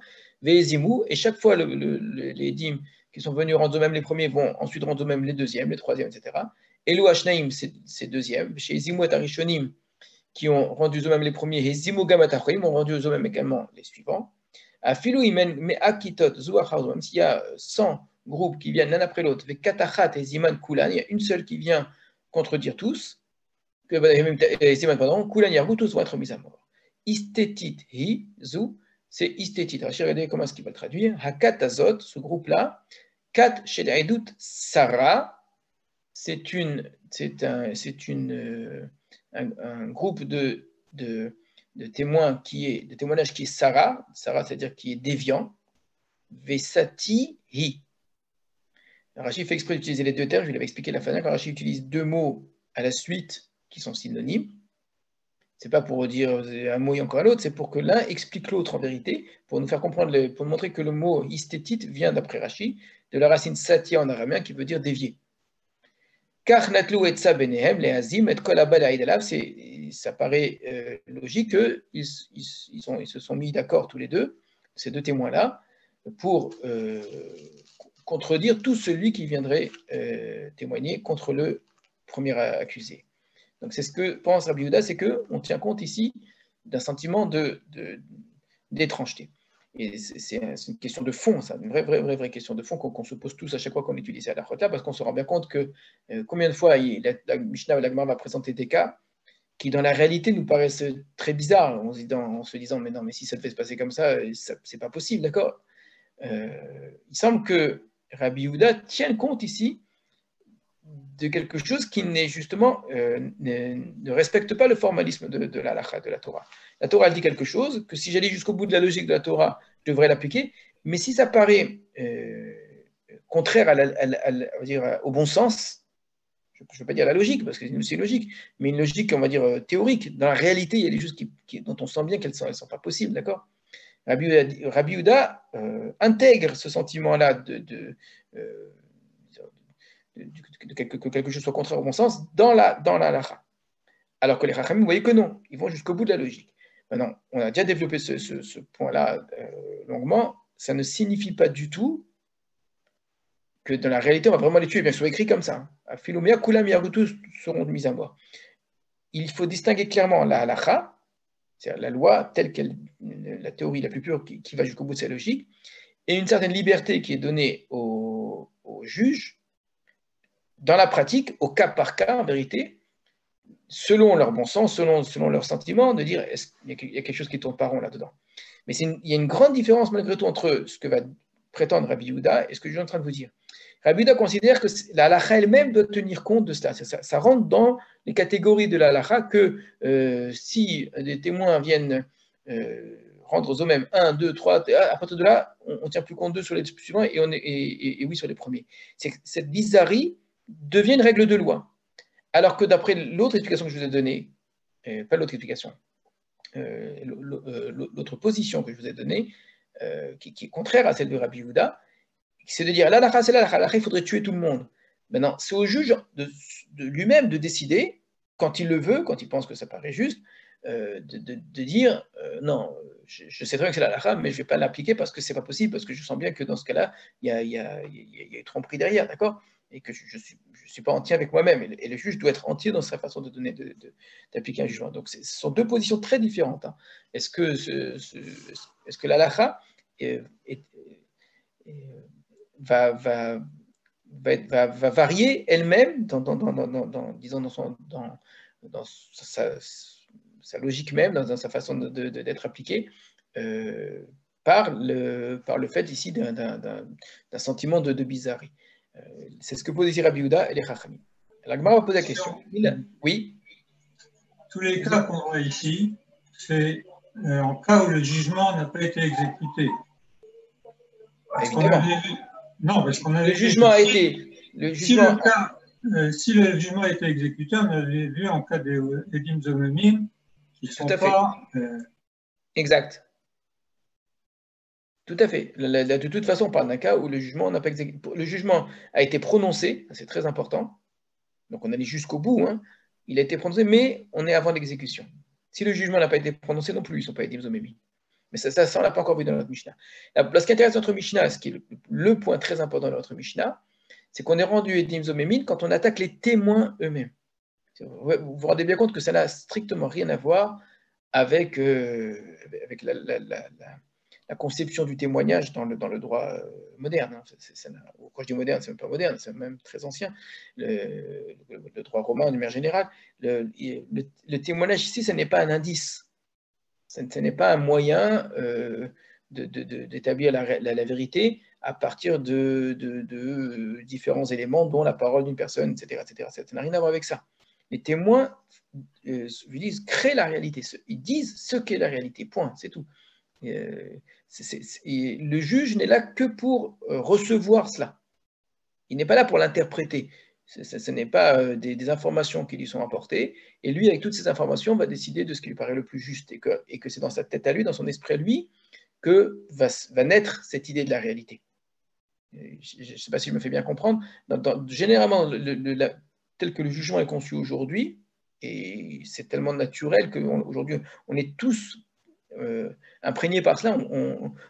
Ve'ezimu, et chaque fois les dîmes qui sont venus rendre eux-mêmes les premiers vont ensuite rendre eux-mêmes les deuxièmes, les troisièmes, etc. Elu Ashnaim, c'est deuxième. Chez Ezimu et Arishonim, qui ont rendu eux-mêmes les premiers, et Ezimu Gam et Acharim ont rendu eux-mêmes également les suivants. Afilu Imen Me'akitot Zuachar, même s'il y a 100 groupes qui viennent l'un après l'autre, avec Katachat et Ziman Kulan, il y a une seule qui vient contredire tous. Pardon, Kulan Yargu, tous vont être mis à mort. Istétit hi, zou, c'est istétit. Regardez comment est-ce qu'il va le traduire. Hakat azot, ce groupe-là, kat shel edut Sarah, c'est un groupe de témoins de témoignage qui est Sarah, c'est-à-dire qui est déviant. Vesati hi. Rachid fait exprès d'utiliser les deux termes, je l'avais expliqué la fin dernière, quand Rachid utilise deux mots à la suite qui sont synonymes. C'est pas pour dire un mot et encore l'autre, c'est pour que l'un explique l'autre en vérité, pour nous faire comprendre, pour montrer que le mot istétite vient d'après Rashi, de la racine satia en araméen qui veut dire dévier. Car natlu et sa benehem, les azim, et kol abad aïdalav, ça paraît logique qu'ils se sont mis d'accord tous les deux, ces deux témoins-là, pour contredire tout celui qui viendrait témoigner contre le premier accusé. Donc c'est ce que pense Rabbi Yehuda, c'est qu'on tient compte ici d'un sentiment d'étrangeté. Et c'est une question de fond, ça, une vraie question de fond qu'on se pose tous à chaque fois qu'on étudie la Chota, parce qu'on se rend bien compte que combien de fois la Mishnah ou la Gemara va présenter des cas qui dans la réalité nous paraissent très bizarres, en se disant mais non, mais si ça devait se passer comme ça, c'est pas possible, d'accord? Il semble que Rabbi Yehuda tient compte ici de quelque chose qui n'est justement ne respecte pas le formalisme de la halakha, de la Torah. La Torah elle dit quelque chose, que si j'allais jusqu'au bout de la logique de la Torah, je devrais l'appliquer, mais si ça paraît contraire au bon sens, je ne veux pas dire la logique, parce que c'est logique, mais une logique, on va dire, théorique. Dans la réalité, il y a des choses dont on sent bien qu'elles ne sont pas possibles, d'accord? Rabbi Yehuda intègre ce sentiment-là que quelque chose soit contraire au bon sens dans la halakha. Alors que les Chachamim, vous voyez que non, ils vont jusqu'au bout de la logique. Maintenant, on a déjà développé ce point-là longuement, ça ne signifie pas du tout que dans la réalité, on va vraiment les tuer. Bien sûr, écrit comme ça. Philomia, Kulam, Yarutus seront mis à mort. Il faut distinguer clairement la halakha, c'est-à-dire la loi telle qu'elle, la théorie la plus pure qui va jusqu'au bout de sa logique, et une certaine liberté qui est donnée aux juges, dans la pratique, au cas par cas, en vérité, selon leur bon sens, selon leurs sentiments, de dire il y a quelque chose qui tourne pas rond là-dedans. Mais il y a une grande différence malgré tout entre ce que va prétendre Rabbi Yehuda et ce que je suis en train de vous dire. Rabbi Yehuda considère que la halakha elle-même doit tenir compte de cela. Ça rentre dans les catégories de la halakha que si des témoins viennent rendre eux-mêmes 1, 2, 3, à partir de là, on ne tient plus compte d'eux sur les suivants et oui sur les premiers. Cette bizarrerie devient une règle de loi. Alors que d'après l'autre explication que je vous ai donnée, pas l'autre explication, l'autre position que je vous ai donnée, qui est contraire à celle de Rabbi Yehuda, c'est de dire l'halakha, c'est l'halakha, il faudrait tuer tout le monde. Maintenant, c'est au juge de lui-même de décider, quand il le veut, quand il pense que ça paraît juste, de dire non, je sais très bien que c'est la halakha, mais je ne vais pas l'appliquer parce que ce n'est pas possible, parce que je sens bien que dans ce cas-là, il y a une tromperie derrière, d'accord? Et que je ne suis pas entier avec moi-même. Et le juge doit être entier dans sa façon de donner, d'appliquer un jugement. Donc, ce sont deux positions très différentes. Hein. Est-ce que la halakha va varier elle-même disons dans sa logique même, dans sa façon d'être appliquée, par le fait ici d'un sentiment de bizarrerie. C'est ce que pose ici Rabbi Yehuda et les Chachamim. La Gemara va poser la question. Oui. Tous les cas qu'on voit ici, c'est en cas où le jugement n'a pas été exécuté. Évidemment. Non, parce qu'on avait le jugement a été. Si le jugement a été exécuté, on avait vu en cas des Edim Zomemim qui ne sont pas. Exact. Tout à fait. De toute façon, on parle d'un cas où le jugement n'a pas le jugement a été prononcé, c'est très important. Donc on allait jusqu'au bout. Hein. Il a été prononcé, mais on est avant l'exécution. Si le jugement n'a pas été prononcé non plus, ils ne sont pas Edim Zomemim. Mais ça on ne l'a pas encore vu dans notre Mishnah. Ce qui intéresse notre Mishnah, ce qui est le point très important de notre Mishnah, c'est qu'on est rendu Edim Zomemim quand on attaque les témoins eux-mêmes. Vous vous rendez bien compte que ça n'a strictement rien à voir avec la conception du témoignage dans le droit moderne. Quand je dis moderne, c'est même pas moderne, c'est même très ancien. Le droit romain, en manière générale, le témoignage ici, ce n'est pas un indice. Ce n'est pas un moyen d'établir la vérité à partir de différents éléments, dont la parole d'une personne, etc., etc. Ça n'a rien à voir avec ça. Les témoins créent la réalité. Ils disent ce qu'est la réalité. Point, c'est tout. Le juge n'est là que pour recevoir cela. Il n'est pas là pour l'interpréter. Ce n'est pas des informations qui lui sont apportées. Et lui, avec toutes ces informations, va décider de ce qui lui paraît le plus juste. Et que c'est dans sa tête à lui, dans son esprit à lui, que va naître cette idée de la réalité. Je ne sais pas si je me fais bien comprendre. Généralement, tel que le jugement est conçu aujourd'hui, et c'est tellement naturel qu'aujourd'hui, on est tous imprégnés par cela,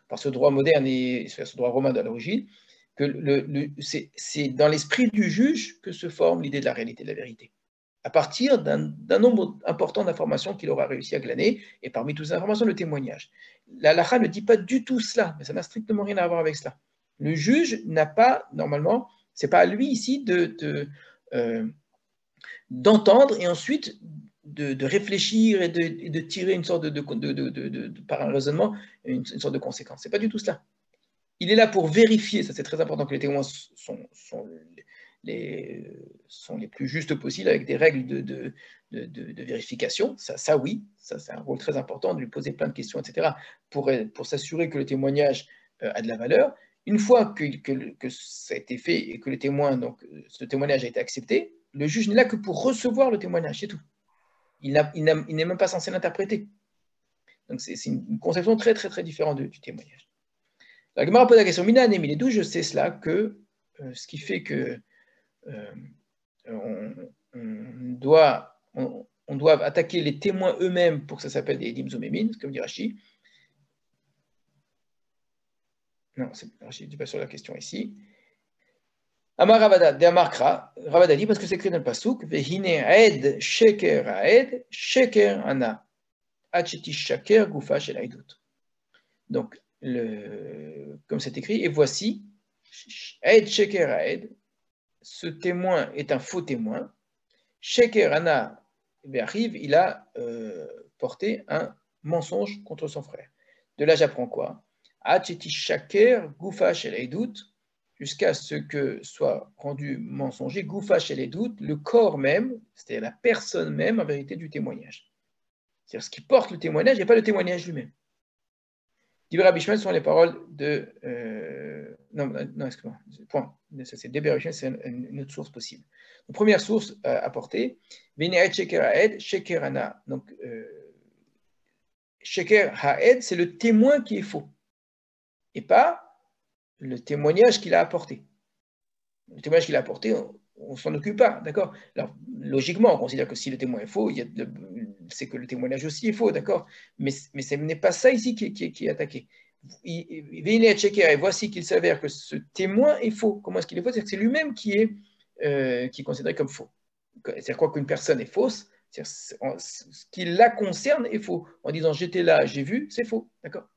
par ce droit moderne et ce droit romain à l'origine, que c'est dans l'esprit du juge que se forme l'idée de la réalité, de la vérité, à partir d'un nombre important d'informations qu'il aura réussi à glaner, et parmi toutes ces informations, le témoignage. La halakha ne dit pas du tout cela, mais ça n'a strictement rien à voir avec cela. Le juge n'a pas, normalement, c'est pas à lui ici d'entendre et ensuite de réfléchir et de tirer une sorte par un raisonnement, une sorte de conséquence. C'est pas du tout cela. Il est là pour vérifier, ça c'est très important, que les témoins sont les plus justes possibles, avec des règles de vérification. Ça oui, ça c'est un rôle très important, de lui poser plein de questions, etc., pour s'assurer que le témoignage a de la valeur. Une fois que ça a été fait et que ce témoignage a été accepté, le juge n'est là que pour recevoir le témoignage, c'est tout. Il n'est même pas censé l'interpréter. Donc c'est une conception très très très différente du témoignage. La Gemara pose la question, Mina Anémile, d'où je sais cela, que ce qui fait que on doit attaquer les témoins eux-mêmes pour que ça s'appelle des Edim Zomemim, comme dit Rashi. Non, Rashi n'est pas sur la question ici. Amar Ravada, de Amarkra, Ravada dit parce que c'est écrit dans le Pasuk, Vehine Aed Sheker Aed Sheker Ana, Acheti Shaker Gufa Shel Aidut. Donc, comme c'est écrit, et voici, Aed Sheker Aed, ce témoin est un faux témoin. Sheker Ana arrive, il a porté un mensonge contre son frère. De là, j'apprends quoi? Acheti Shaker Gufa Shel Aidut, jusqu'à ce que soit rendu mensonger, Goufa chez les doutes, le corps même, c'est-à-dire la personne même, en vérité, du témoignage. C'est-à-dire ce qui porte le témoignage et pas le témoignage lui-même. Dibra Bishmael sont les paroles de... non, excuse-moi, point. Ça, c'est Dibra Bishmael, c'est une autre source possible. Donc, première source apportée, Vene'ed Sheker Ha'ed, Sheker Ana. Donc, Sheker Ha'ed, c'est le témoin qui est faux, et pas le témoignage qu'il a apporté. Le témoignage qu'il a apporté, on s'en occupe pas, d'accord? Alors, logiquement, on considère que si le témoin est faux, c'est que le témoignage aussi est faux, d'accord? Mais ce n'est pas ça ici qui est attaqué. Venez à checker, et voici qu'il s'avère que ce témoin est faux. Comment est-ce qu'il est faux? C'est-à-dire que c'est lui-même qui est considéré comme faux. C'est-à-dire quoi qu'une personne est fausse, ce qui la concerne est faux. En disant j'étais là, j'ai vu, c'est faux, d'accord?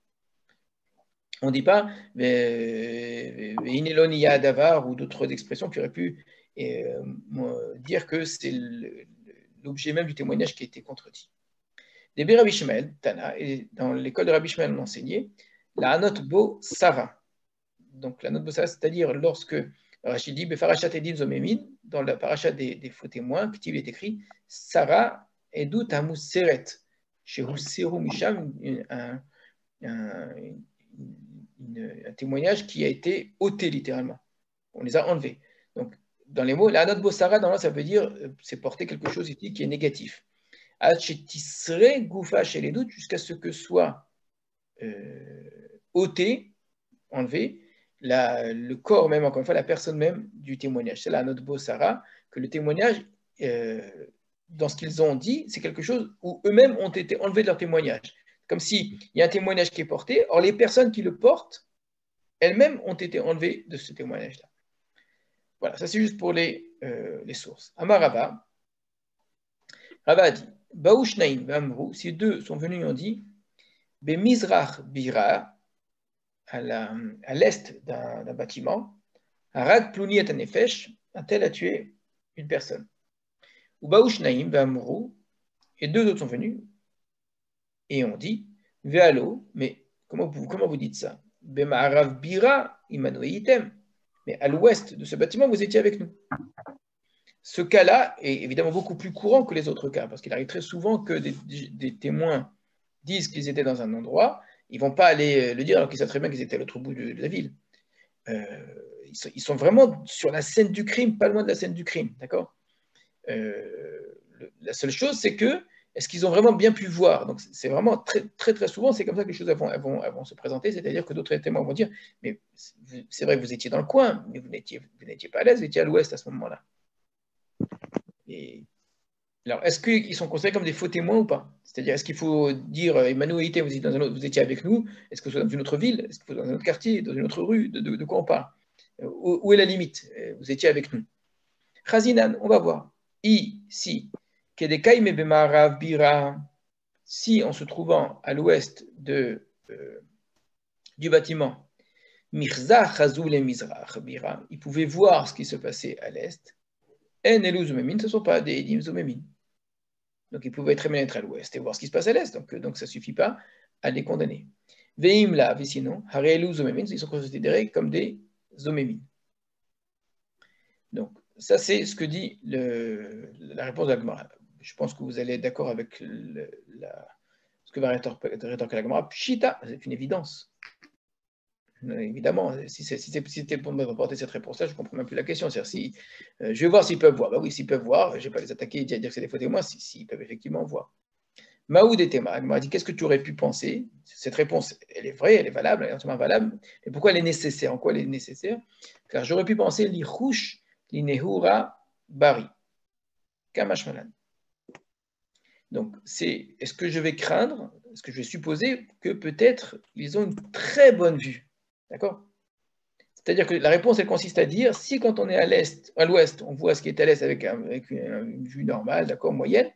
On ne dit pas Ineloni Davar ou d'autres expressions qui auraient pu dire que c'est l'objet même du témoignage qui a été contredit. Des Rabbi Shmuel, Tana, et dans l'école de Rabbi Shmuel, on enseignait la Hanot Bo Sara. Donc la Hanot Bo Sara, c'est-à-dire lorsque Rachid dit Befarachat Edim Zomemin, dans la paracha des faux témoins, il est écrit Sarah Edut Hamus Seret, chez Seru Misham, un témoignage qui a été ôté littéralement. On les a enlevés. Donc, dans les mots, la Hanot Bo Sara, ça veut dire c'est porter quelque chose ici qui est négatif. Goufa chez les doutes, jusqu'à ce que soit ôté, enlevé, le corps même, encore une fois, la personne même du témoignage. C'est la Hanot Bo Sara, que le témoignage, dans ce qu'ils ont dit, c'est quelque chose où eux-mêmes ont été enlevés de leur témoignage. Comme s'il y a un témoignage qui est porté, or les personnes qui le portent, elles-mêmes ont été enlevées de ce témoignage-là. Voilà, ça c'est juste pour les sources. Amar Rava a dit, Baoushnaim Vamrou, si deux sont venus et ont dit, Bemizrach Bira, à l'est d'un bâtiment, Harag Plouni et Anefesh, un tel a tué une personne. Ou Baoushnaim Vamrou, et deux autres sont venus et ont dit, Vealo, mais comment vous dites ça? Bemarav Bira, Imanoeitem, mais à l'ouest de ce bâtiment, vous étiez avec nous. Ce cas-là est évidemment beaucoup plus courant que les autres cas, parce qu'il arrive très souvent que des témoins disent qu'ils étaient dans un endroit, ils ne vont pas aller le dire alors qu'ils savent très bien qu'ils étaient à l'autre bout de la ville. Ils sont vraiment sur la scène du crime, pas loin de la scène du crime, d'accord? La seule chose, c'est que, est-ce qu'ils ont vraiment bien pu voir? Donc c'est vraiment très, très, très souvent, c'est comme ça que les choses vont se présenter, c'est-à-dire que d'autres témoins vont dire, mais c'est vrai que vous étiez dans le coin, mais vous n'étiez pas à l'est, vous étiez à l'ouest à ce moment-là. Et alors, est-ce qu'ils sont considérés comme des faux témoins ou pas? C'est-à-dire, est-ce qu'il faut dire, Emmanuel, vous étiez avec nous? Est-ce que vous êtes dans une autre ville? Est-ce que vous êtes dans un autre quartier? Dans une autre rue? De quoi on parle? Où est la limite? Vous étiez avec nous. Chazinan, on va voir. Si, si en se trouvant à l'ouest du bâtiment, Mirza Chazou le Mizrach Bira, ils pouvaient voir ce qui se passait à l'est. En Elou Zomemin, ce ne sont pas des Edim Zomemin. Donc ils pouvaient très bien être à l'ouest et voir ce qui se passe à l'est. Donc ça ne suffit pas à les condamner. Veim la, sinon, Harelu Zomemin, ils sont considérés comme des Zomemin. Donc ça c'est ce que dit la réponse de la Gemara. Je pense que vous allez être d'accord avec ce que va rétorquer la Gemara. Pshita, c'est une évidence. Évidemment, si c'était pour me rapporter cette réponse-là, je ne comprends même plus la question. C'est-à-dire, je vais voir s'ils peuvent voir. Bah oui, s'ils peuvent voir, je ne vais pas les attaquer et dire que c'est des faux témoins, s'ils peuvent effectivement voir. Maoud et Tema, elle m'a dit, qu'est-ce que tu aurais pu penser? Cette réponse, elle est vraie, elle est valable, elle est entièrement valable. Mais pourquoi elle est nécessaire? En quoi elle est nécessaire? Car j'aurais pu penser l'Ichouch, l'Inehura, Bari. Kamashmalan. Donc, est-ce que je vais craindre, est-ce que je vais supposer que peut-être ils ont une très bonne vue? D'accord? C'est-à-dire que la réponse, elle consiste à dire, si quand on est à l'ouest, on voit ce qui est à l'est avec une vue normale, d'accord, moyenne,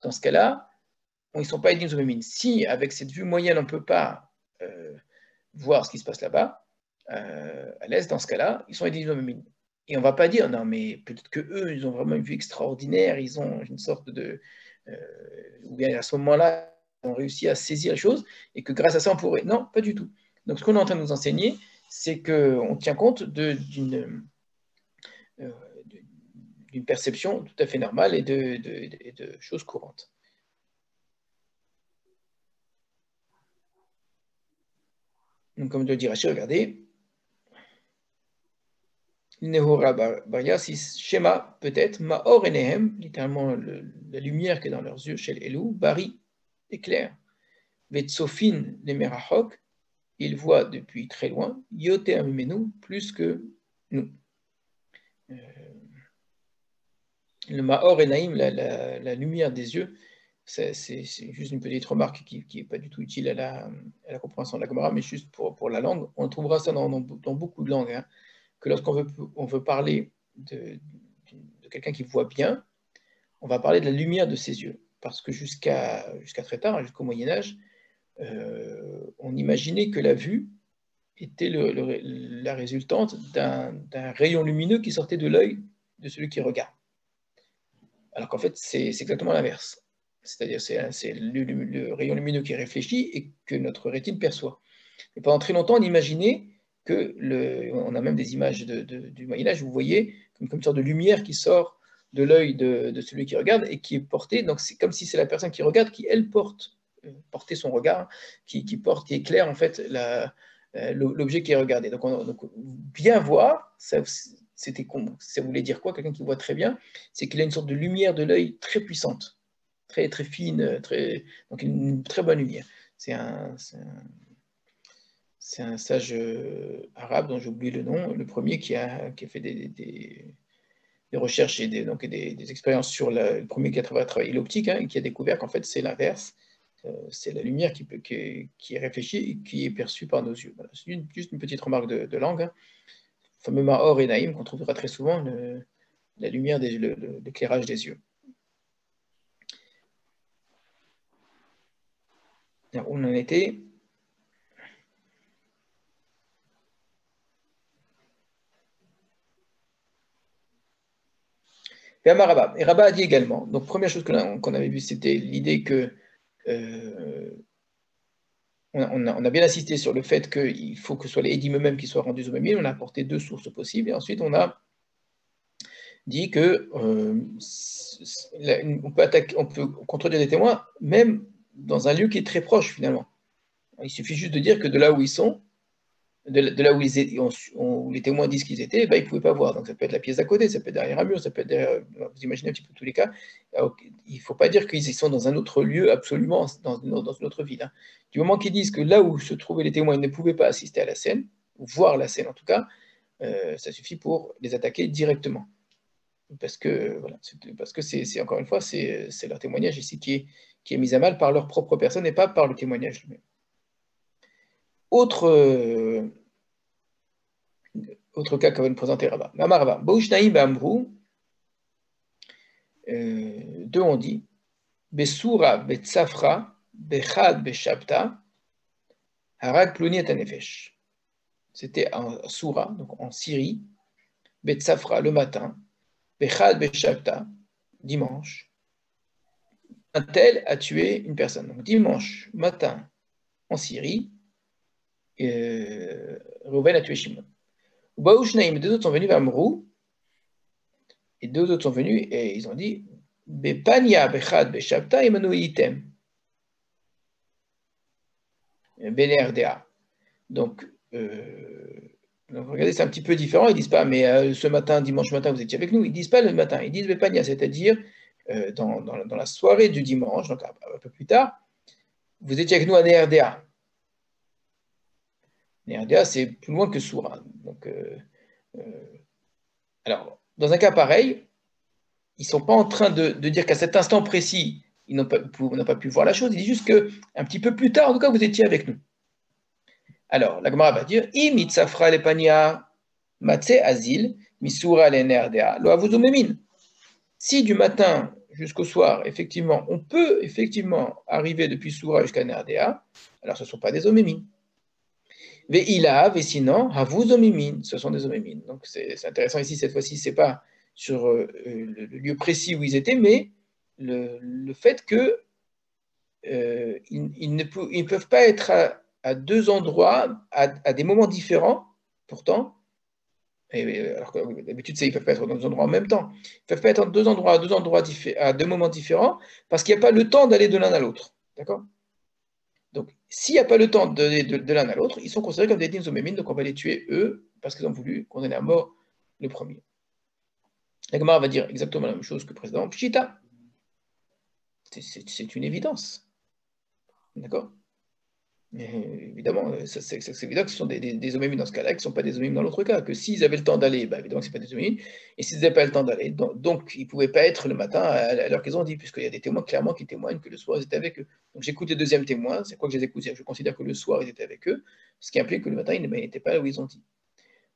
dans ce cas-là, ils ne sont pas Edim Zomemin. Si, avec cette vue moyenne, on ne peut pas voir ce qui se passe là-bas, à l'est, dans ce cas-là, ils sont Edim Zomemin. Et on ne va pas dire, non, mais peut-être qu'eux, ils ont vraiment une vue extraordinaire, ils ont une sorte de... ou bien à ce moment-là, ils ont réussi à saisir les choses, et que grâce à ça, on pourrait... Non, pas du tout. Donc, ce qu'on est en train de nous enseigner, c'est qu'on tient compte d'une perception tout à fait normale et de choses courantes. Donc, comme je le dis Rachid, regardez. Nehora Baria, si schéma, peut-être, Maor Enehem, littéralement la lumière qui est dans leurs yeux, chez Elou, Bari, éclair. Vetsofin, les Merachok, ils voient depuis très loin, Yoter Mimenu, plus que nous. Le Ma'or Enaim, la lumière des yeux, c'est juste une petite remarque qui n'est pas du tout utile à la compréhension de la Gemara, mais juste pour la langue. On trouvera ça dans beaucoup de langues, hein, que lorsqu'on veut parler de quelqu'un qui voit bien, on va parler de la lumière de ses yeux. Parce que jusqu'à très tard, hein, jusqu'au Moyen-Âge, on imaginait que la vue était la résultante d'un rayon lumineux qui sortait de l'œil de celui qui regarde. Alors qu'en fait, c'est exactement l'inverse. C'est-à-dire, c'est le rayon lumineux qui réfléchit et que notre rétine perçoit. Et pendant très longtemps, on imaginait que on a même des images du Moyen-Âge, vous voyez, comme une sorte de lumière qui sort de l'œil de celui qui regarde et qui est portée. Donc, c'est comme si c'est la personne qui regarde qui, elle, portait son regard, qui éclaire en fait l'objet qui est regardé. Donc, bien voir, ça voulait dire quoi? Quelqu'un qui voit très bien, c'est qu'il a une sorte de lumière de l'œil très puissante, très, très fine, donc une très bonne lumière. C'est un sage arabe dont j'ai oublié le nom, le premier qui a fait des recherches et des expériences sur le premier qui a travaillé l'optique, hein, et qui a découvert qu'en fait c'est l'inverse. C'est la lumière qui est réfléchie et qui est perçue par nos yeux. Voilà. C'est juste une petite remarque de langue. Hein. Le fameux Ma'or et Naïm qu'on trouvera très souvent, la lumière, l'éclairage des yeux. Alors, où on en était? Et Rabat. Et Rabat a dit également. Donc, première chose qu'on avait vue, c'était l'idée que on a bien insisté sur le fait qu'il faut que ce soit les édim eux-mêmes qui soient rendus zomimim. On a apporté deux sources possibles. Et ensuite, on a dit que on peut contredire des témoins, même dans un lieu qui est très proche, finalement. Il suffit juste de dire que de là où ils sont, de là où les témoins disent qu'ils étaient, ben, ils ne pouvaient pas voir. Donc ça peut être la pièce d'à côté, ça peut être derrière un mur, ça peut être derrière, vous imaginez un petit peu tous les cas. Alors, il ne faut pas dire qu'ils sont dans un autre lieu, absolument, dans une autre ville. Hein. Du moment qu'ils disent que là où se trouvaient les témoins, ils ne pouvaient pas assister à la scène, ou voir la scène en tout cas, ça suffit pour les attaquer directement. Parce que, voilà, c'est encore une fois, c'est leur témoignage ici qui est mis à mal par leur propre personne et pas par le témoignage lui-même. Autre cas que va nous présenter Rabat. Mamarava, Bouchnaïm Bambrou, deux on dit, Besura Betsafra, Bechad Beshabta, Harag Pluni et Anefesh. C'était en Soura, donc en Syrie, Betsafra le matin, Bechad Beshabta, dimanche. Un tel a tué une personne. Donc dimanche matin en Syrie, Reuven a tué Shimon. Baouchnaïm, deux autres sont venus vers Amrou, et deux autres sont venus et ils ont dit Bepania Bechad Beshabta Emanu Item. BNRDA. Donc, regardez, c'est un petit peu différent. Ils ne disent pas, mais ce matin, dimanche matin, vous étiez avec nous. Ils ne disent pas le matin. Ils disent Bepania, c'est-à-dire dans la soirée du dimanche, donc un peu plus tard, vous étiez avec nous à NRDA. NRDA, c'est plus loin que Soura. Donc, alors, dans un cas pareil, ils ne sont pas en train de dire qu'à cet instant précis, ils n'ont pas pu voir la chose. Ils disent juste qu'un petit peu plus tard, en tout cas, vous étiez avec nous. Alors, la Gemara va dire Imitzafra lepania matse azil misura lenerdea lo avuzumemin. Si du matin jusqu'au soir, effectivement, on peut effectivement arriver depuis Soura jusqu'à Nerdea, alors ce ne sont pas des omémines. Ve'ila, sinon, avuzumemin, ce sont des omémines. Donc c'est intéressant ici, cette fois-ci, ce n'est pas sur le lieu précis où ils étaient, mais le fait que ils ne peuvent pas être à deux endroits, à des moments différents, pourtant, alors que d'habitude, ils ne peuvent pas être dans deux endroits en même temps. Ils ne peuvent pas être en deux endroits, à deux moments différents, parce qu'il n'y a pas le temps d'aller de l'un à l'autre. D'accord? Donc, s'il n'y a pas le temps de l'un à l'autre, ils sont considérés comme des dinsomémines, donc on va les tuer, eux, parce qu'ils ont voulu condamner à mort le premier. La Gemara va dire exactement la même chose que le précédent. Pshita. C'est une évidence. D'accord? Évidemment, c'est évident que ce sont des omémides dans ce cas-là, qui ne sont pas des omémides dans l'autre cas. Que s'ils avaient le temps d'aller, bah, évidemment que ce n'est pas des omémides. Et s'ils n'avaient pas le temps d'aller, donc ils ne pouvaient pas être le matin à l'heure qu'ils ont dit, puisqu'il y a des témoins clairement qui témoignent que le soir ils étaient avec eux. Donc j'écoute les deuxièmes témoins, c'est quoi que je les écoute? Je considère que le soir ils étaient avec eux, ce qui implique que le matin ils n'étaient pas là où ils ont dit.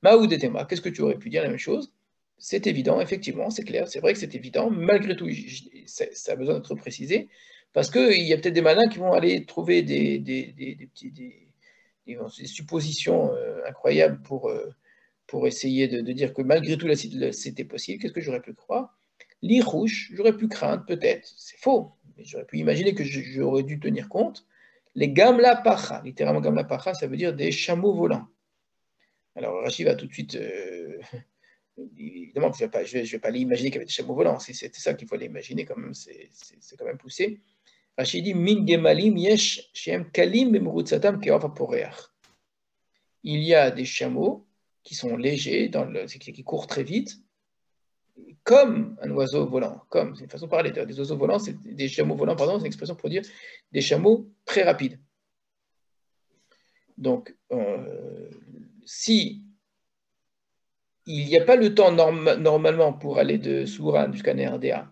Maoud et Tema, qu'est-ce que tu aurais pu dire la même chose? C'est évident, effectivement, c'est clair, c'est vrai que c'est évident. Malgré tout, ça a besoin d'être précisé, parce qu'il y a peut-être des malins qui vont aller trouver des suppositions incroyables pour essayer de dire que malgré tout, c'était possible. Qu'est-ce que j'aurais pu croire? L'Irouche, j'aurais pu craindre, peut-être, c'est faux, mais j'aurais pu imaginer que j'aurais dû tenir compte. Les Gamla Pacha, littéralement Gamla Pacha, ça veut dire des chameaux volants. Alors Rachid va tout de suite, évidemment, je ne vais pas l'imaginer qu'il y avait des chameaux volants, c'était ça qu'il fallait imaginer quand même, c'est quand même poussé. Rachid dit Min gemalim yesh shem kalim bemrutzatam ke'of haporeach. Il y a des chameaux qui sont légers, qui courent très vite, comme un oiseau volant. Comme, c'est une façon de parler. Des oiseaux volants, des chameaux volants, pardon, c'est une expression pour dire des chameaux très rapides. Donc, si il n'y a pas le temps normalement pour aller de Souran jusqu'à Nerdéa,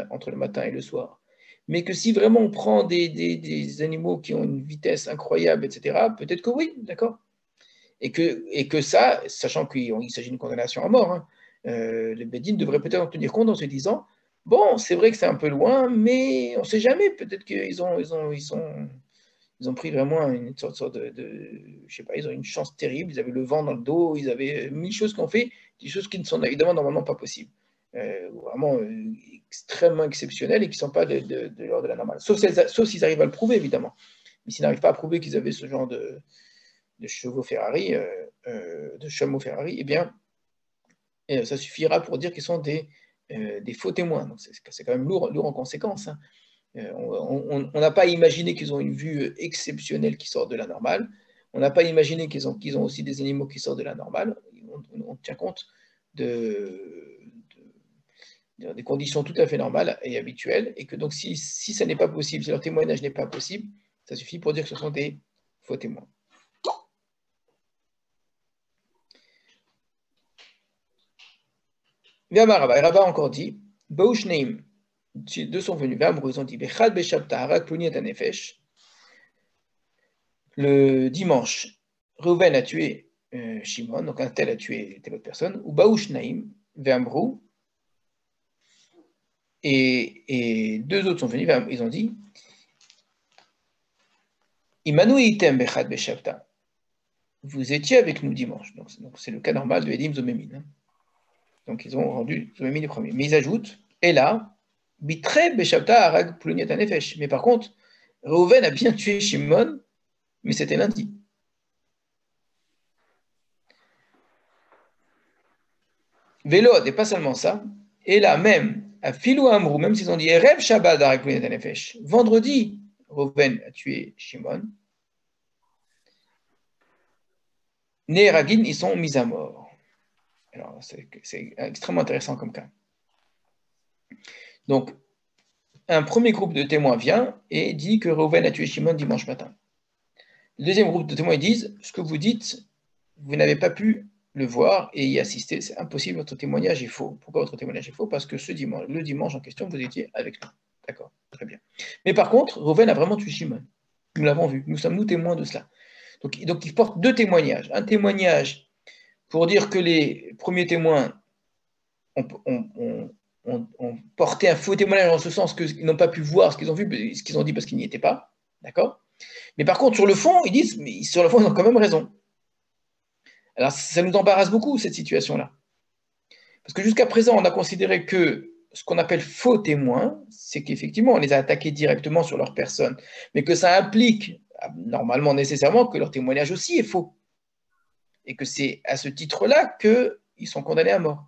entre le matin et le soir, mais que si vraiment on prend des animaux qui ont une vitesse incroyable, etc., peut-être que oui, d'accord. Et que ça, sachant qu'il s'agit d'une condamnation à mort, hein, le Bédine devrait peut-être en tenir compte en se disant, bon, c'est vrai que c'est un peu loin, mais on ne sait jamais, peut-être qu'ils ont pris vraiment une sorte je sais pas, ils ont une chance terrible, ils avaient le vent dans le dos, ils avaient mille choses qu'on fait, des choses qui ne sont évidemment normalement pas possibles, vraiment extrêmement exceptionnelles et qui ne sont pas de l'ordre de la normale. Sauf s'ils arrivent à le prouver, évidemment. Mais s'ils n'arrivent pas à prouver qu'ils avaient ce genre de chevaux Ferrari, de chameaux Ferrari, eh bien, ça suffira pour dire qu'ils sont des faux témoins. Donc c'est quand même lourd en conséquence, hein. On n'a pas imaginé qu'ils ont une vue exceptionnelle qui sort de la normale. On n'a pas imaginé qu'ils ont aussi des animaux qui sortent de la normale. On tient compte des conditions tout à fait normales et habituelles, et que donc si ça n'est pas possible, si leur témoignage n'est pas possible, ça suffit pour dire que ce sont des faux témoins. Rabba a encore dit, Baushneim, deux sont venus, ils ont dit, le dimanche, Reuven a tué Shimon, donc un tel a tué telle autre personne, ou Baushnaim, Vambrou, et deux autres sont venus, ils ont dit, Imanu item bechad beshavta, vous étiez avec nous dimanche, donc c'est le cas normal de Edim Zomémin. Donc ils ont rendu Zomémin les premiers. Mais ils ajoutent, et là, Bitre beshavta arag pluniat anefesh. Mais par contre, Reuven a bien tué Shimon, mais c'était lundi. Vélo, et pas seulement ça, et là même, à Filou Amrou, même s'ils ont dit Erev Shabbat arag pluniat anefesh, vendredi, Reuven a tué Shimon, Néeragin, ils sont mis à mort. Alors, c'est extrêmement intéressant comme cas. Donc, un premier groupe de témoins vient et dit que Reuven a tué Shimon dimanche matin. Le deuxième groupe de témoins disent, ce que vous dites, vous n'avez pas pu le voir et y assister, c'est impossible, votre témoignage est faux. Pourquoi votre témoignage est faux? Parce que le dimanche en question, vous étiez avec nous. D'accord, très bien. Mais par contre, Reuven a vraiment tué Shimon. Nous l'avons vu, nous sommes témoins de cela. Donc il porte deux témoignages. Un témoignage pour dire que les premiers témoins ont porté un faux témoignage en ce sens qu'ils n'ont pas pu voir ce qu'ils ont vu, ce qu'ils ont dit parce qu'ils n'y étaient pas. D'accord? Mais par contre, sur le fond, ils disent, mais sur le fond, ils ont quand même raison. Alors, ça nous embarrasse beaucoup, cette situation-là. Parce que jusqu'à présent, on a considéré que ce qu'on appelle faux témoins, c'est qu'effectivement, on les a attaqués directement sur leur personne, mais que ça implique, normalement, nécessairement, que leur témoignage aussi est faux. Et que c'est à ce titre-là qu'ils sont condamnés à mort.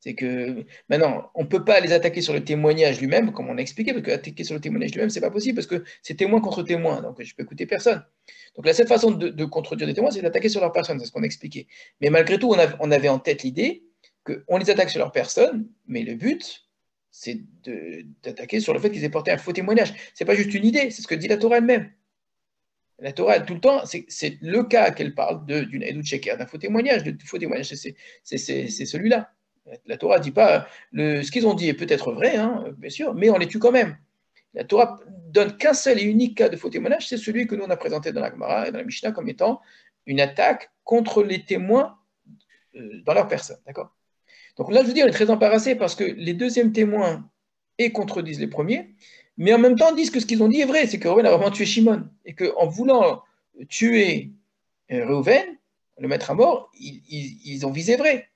C'est que maintenant, on ne peut pas les attaquer sur le témoignage lui-même, comme on a expliqué, parce qu'attaquer sur le témoignage lui-même, ce n'est pas possible, parce que c'est témoin contre témoin, donc je ne peux écouter personne. Donc la seule façon de contredire des témoins, c'est d'attaquer sur leur personne, c'est ce qu'on a expliqué. Mais malgré tout, on avait en tête l'idée qu'on les attaque sur leur personne, mais le but, c'est d'attaquer sur le fait qu'ils aient porté un faux témoignage. Ce n'est pas juste une idée, c'est ce que dit la Torah elle-même. La Torah, tout le temps, c'est le cas qu'elle parle d'une Edut Sheker, d'un faux témoignage. C'est celui-là. La Torah ne dit pas ce qu'ils ont dit est peut-être vrai, hein, bien sûr, mais on les tue quand même. La Torah donne qu'un seul et unique cas de faux témoignage, c'est celui que nous on a présenté dans la Gemara et dans la Mishnah comme étant une attaque contre les témoins dans leur personne. D'accord ? Donc là, je vous dis, on est très embarrassé parce que les deuxièmes témoins contredisent les premiers, mais en même temps disent que ce qu'ils ont dit est vrai, c'est que Reuven a vraiment tué Shimon, et qu'en voulant tuer Reuven, le mettre à mort, ils ont visé vrai.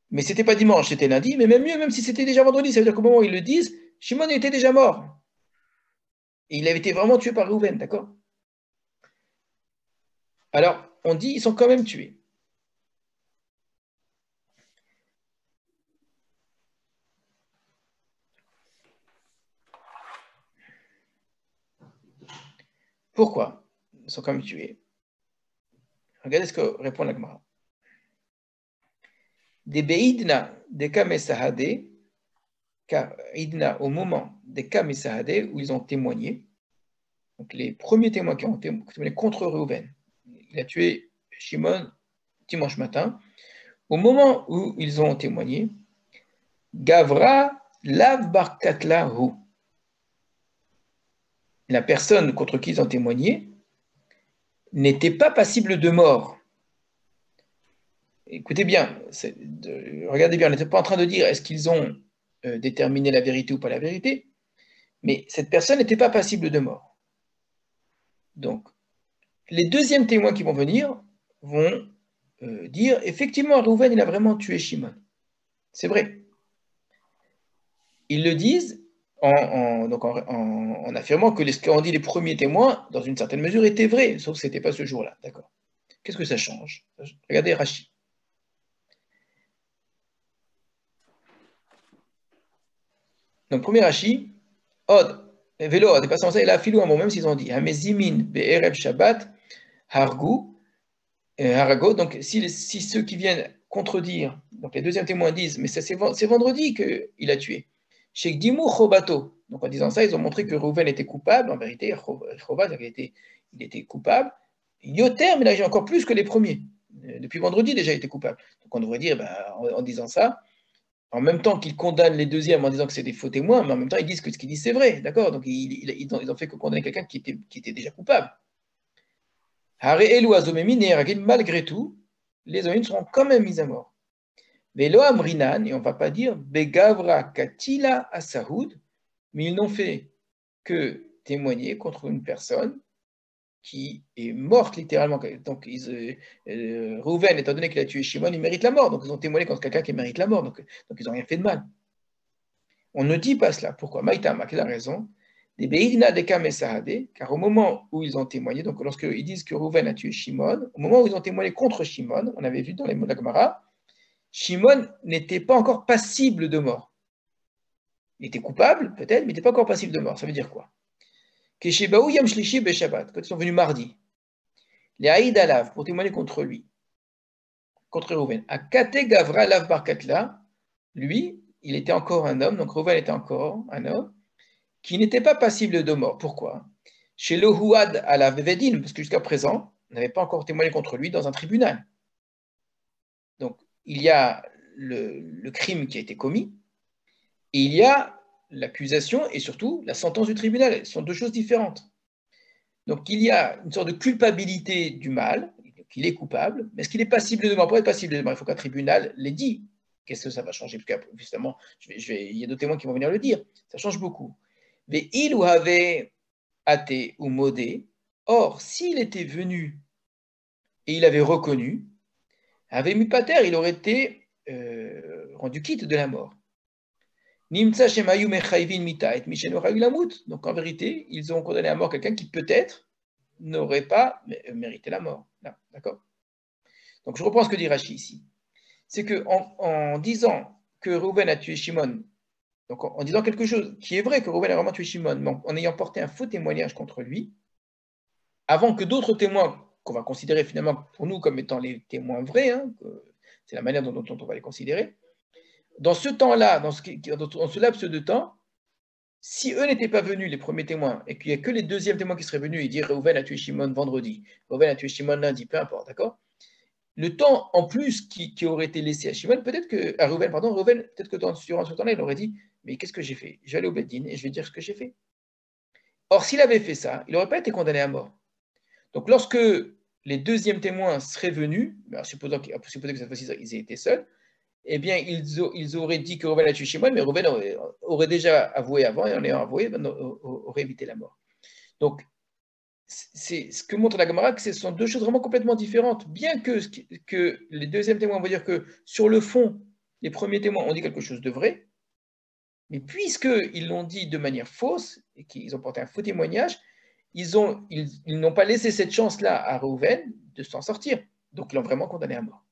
Mais c'était pas dimanche, c'était lundi, mais même mieux, même si c'était déjà vendredi, ça veut dire qu'au moment où ils le disent, Shimon était déjà mort. Et il avait été vraiment tué par Reuven, d'accord ? Alors, on dit, ils sont quand même tués. Pourquoi ils sont quand même tués? Regardez ce que répond la Gemara. Des Beidna, des Kamesahade, car Idna, au moment des Kamesahade, où ils ont témoigné, donc les premiers témoins qui ont témoigné contre Reuven, il a tué Shimon dimanche matin, au moment où ils ont témoigné, Gavra Lav Barkatla Hu, la personne contre qui ils ont témoigné, n'était pas passible de mort. Écoutez bien, regardez bien, on n'était pas en train de dire est-ce qu'ils ont déterminé la vérité ou pas la vérité, mais cette personne n'était pas passible de mort. Donc, les deuxièmes témoins qui vont venir vont dire effectivement, Reuven, il a vraiment tué Shimon. C'est vrai. Ils le disent en affirmant que ce qu'ont dit les premiers témoins, dans une certaine mesure, était vrai, sauf que ce n'était pas ce jour-là. D'accord. Qu'est-ce que ça change? Regardez Rashi. Donc, premier Rashi, Od, Vélo, n'est pas censé, il a filou un mot, même s'ils ont dit Hamezimin be'erev Shabbat, Hargu, Harago. Donc, si ceux qui viennent contredire, donc les deuxièmes témoins disent, mais c'est vendredi qu'il a tué. Chez Gdimou Chobato. Donc, en disant ça, ils ont montré que Reuven était coupable. En vérité, Chobat, il était coupable. Yoter, mais là, j'ai encore plus que les premiers. Depuis vendredi, déjà, il était coupable. Donc, on devrait dire, en disant ça, en même temps qu'ils condamnent les deuxièmes en disant que c'est des faux témoins, mais en même temps, ils disent que ce qu'ils disent, c'est vrai. D'accord? Donc, ils ont fait que condamner quelqu'un qui était déjà coupable. Malgré tout, les Oïm seront quand même mis à mort. Mais lo amrinan, et on ne va pas dire Begavra Katila Asahoud, mais ils n'ont fait que témoigner contre une personne qui est morte littéralement. Donc, Reuven, étant donné qu'il a tué Shimon, il mérite la mort. Donc, ils ont témoigné contre quelqu'un qui mérite la mort. Donc ils n'ont rien fait de mal. On ne dit pas cela. Pourquoi? Maïtama, quelle est la raison? Des Beigna de Kamesahade, car au moment où ils ont témoigné, donc lorsqu'ils disent que Reuven a tué Shimon, au moment où ils ont témoigné contre Shimon, on avait vu dans les mots de la Gemara, Shimon n'était pas encore passible de mort. Il était coupable, peut-être, mais il n'était pas encore passible de mort. Ça veut dire quoi? Keshebaou Yam Shlishi Beshabbat, quand ils sont venus mardi, les Haïd Alav, pour témoigner contre lui, contre Reuven, à Kate Gavra Alav Barkatla, lui, il était encore un homme, donc Reuven était encore un homme, qui n'était pas passible de mort. Pourquoi? Chez le Houad à la Vedin, parce que jusqu'à présent, on n'avait pas encore témoigné contre lui dans un tribunal. Donc, il y a le crime qui a été commis, et il y a l'accusation et surtout la sentence du tribunal. Ce sont deux choses différentes. Donc, il y a une sorte de culpabilité du mal, qu'il est coupable, mais est-ce qu'il est passible de mort? Pour être passible de mort, il faut qu'un tribunal l'ait dit. Qu'est-ce que ça va changer? Parce que, justement, il y a d'autres témoins qui vont venir le dire. Ça change beaucoup. Mais il ou avait athée ou modé. Or, s'il était venu et il avait reconnu, avait mis pater, il aurait été rendu quitte de la mort. Donc en vérité, ils ont condamné à mort quelqu'un qui peut-être n'aurait pas mérité la mort. D'accord? Donc je reprends ce que dit Rashi ici. C'est qu'en disant que Reuven a tué Shimon, donc en disant quelque chose qui est vrai que Reuven a vraiment tué Shimon, mais en ayant porté un faux témoignage contre lui, avant que d'autres témoins, qu'on va considérer finalement pour nous comme étant les témoins vrais, hein, c'est la manière dont on va les considérer, dans ce temps-là, dans ce laps de temps, Si eux n'étaient pas venus, les premiers témoins, et qu'il n'y a que les deuxièmes témoins qui seraient venus et dire Reuven a tué Shimon vendredi, Reuven a tué Shimon lundi, peu importe, d'accord? Le temps en plus qui aurait été laissé à Shimon, peut-être que, à Reuven, pardon, Reuven, peut-être que durant ce temps-là, il aurait dit mais qu'est-ce que j'ai fait? Je vais aller au Beddin et je vais dire ce que j'ai fait. Or, s'il avait fait ça, il n'aurait pas été condamné à mort. Donc, lorsque les deuxièmes témoins seraient venus, supposons que cette fois-ci ils aient été seuls, eh bien, ils auraient dit que Reuven a tué Shimon, mais Reuven aurait déjà avoué avant, et en ayant avoué, aurait évité la mort. Donc, c'est ce que montre la Gemara, que ce sont deux choses vraiment complètement différentes. Bien que les deuxièmes témoins vont dire que, sur le fond, les premiers témoins ont dit quelque chose de vrai, mais puisqu'ils l'ont dit de manière fausse, et qu'ils ont porté un faux témoignage, ils n'ont pas laissé cette chance-là à Reuven de s'en sortir. Donc, ils l'ont vraiment condamné à mort.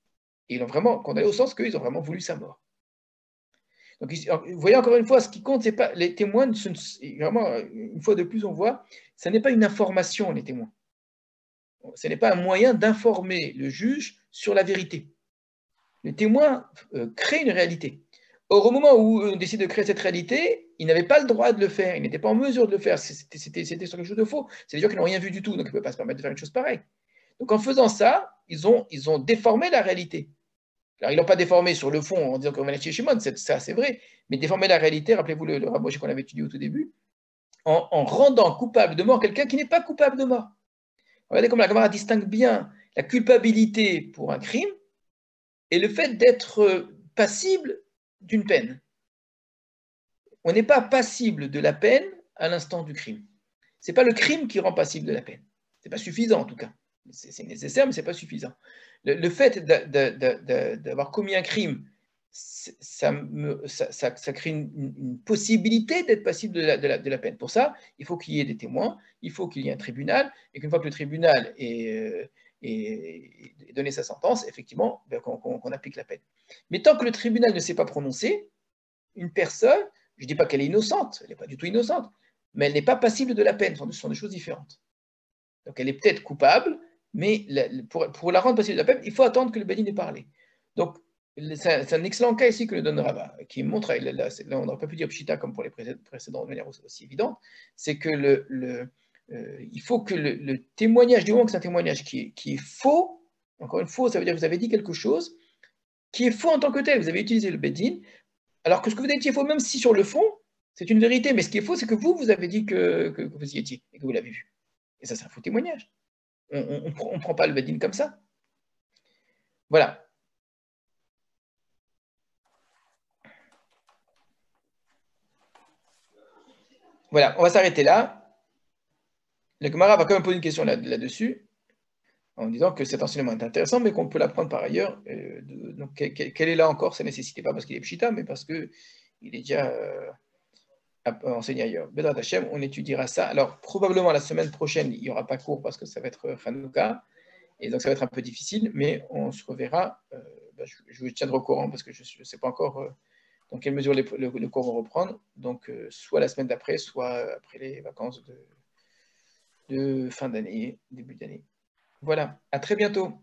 Et ils l'ont vraiment condamné au sens qu'ils ont vraiment voulu sa mort. Donc, vous voyez encore une fois, ce qui compte, c'est pas les témoins. Vraiment, une fois de plus, on voit, ce n'est pas une information, les témoins. Ce n'est pas un moyen d'informer le juge sur la vérité. Les témoins créent une réalité. Or, au moment où on décide de créer cette réalité, ils n'avaient pas le droit de le faire, ils n'étaient pas en mesure de le faire, c'était sur quelque chose de faux. C'est des gens qui n'ont rien vu du tout, donc ils ne peuvent pas se permettre de faire une chose pareille. Donc en faisant ça, ils ont déformé la réalité. Alors ils ne l'ont pas déformé sur le fond en disant que Reuven a tué Shimon, ça c'est vrai, mais déformer la réalité, rappelez-vous le Rav qu'on avait étudié au tout début, en rendant coupable de mort quelqu'un qui n'est pas coupable de mort. Regardez comme la Gemara distingue bien la culpabilité pour un crime et le fait d'être passible d'une peine. On n'est pas passible de la peine à l'instant du crime. Ce n'est pas le crime qui rend passible de la peine. Ce n'est pas suffisant en tout cas. C'est nécessaire, mais ce n'est pas suffisant. Le fait d'avoir commis un crime, ça crée une possibilité d'être passible de la peine. Pour ça, il faut qu'il y ait des témoins, il faut qu'il y ait un tribunal, et qu'une fois que le tribunal ait donné sa sentence, effectivement, qu'on applique la peine. Mais tant que le tribunal ne s'est pas prononcé, une personne, je ne dis pas qu'elle est innocente, elle n'est pas du tout innocente, mais elle n'est pas passible de la peine, ce sont des choses différentes. Donc elle est peut-être coupable, mais pour la rendre passible de la peine, il faut attendre que le Beddin ait parlé. Donc c'est un excellent cas ici que le donne Rava, qui montre, là on n'aurait pas pu dire Pshita comme pour les précédents de manière aussi évidente, c'est que il faut que le témoignage, du moment que c'est un témoignage qui est faux, encore une fois, ça veut dire que vous avez dit quelque chose qui est faux en tant que tel, vous avez utilisé le Beddin, alors que ce que vous avez dit est faux, même si sur le fond, c'est une vérité, mais ce qui est faux, c'est que vous avez dit que vous y étiez et que vous l'avez vu. Et ça, c'est un faux témoignage. On ne prend pas le Beddin comme ça. Voilà. Voilà, on va s'arrêter là. Le Gemara va quand même poser une question là-dessus, en disant que cet enseignement est intéressant, mais qu'on peut l'apprendre par ailleurs. Donc, quelle est là encore sa nécessité? Pas parce qu'il est pshita, mais parce qu'il est déjà enseigné ailleurs. Bedrat Hashem, on étudiera ça. Alors, probablement la semaine prochaine, il n'y aura pas cours parce que ça va être Hanouka, et donc ça va être un peu difficile, mais on se reverra. Je vous tiendrai au courant parce que je ne sais pas encore dans quelle mesure le cours vont reprendre. Donc, soit la semaine d'après, soit après les vacances de fin d'année, début d'année. Voilà, à très bientôt.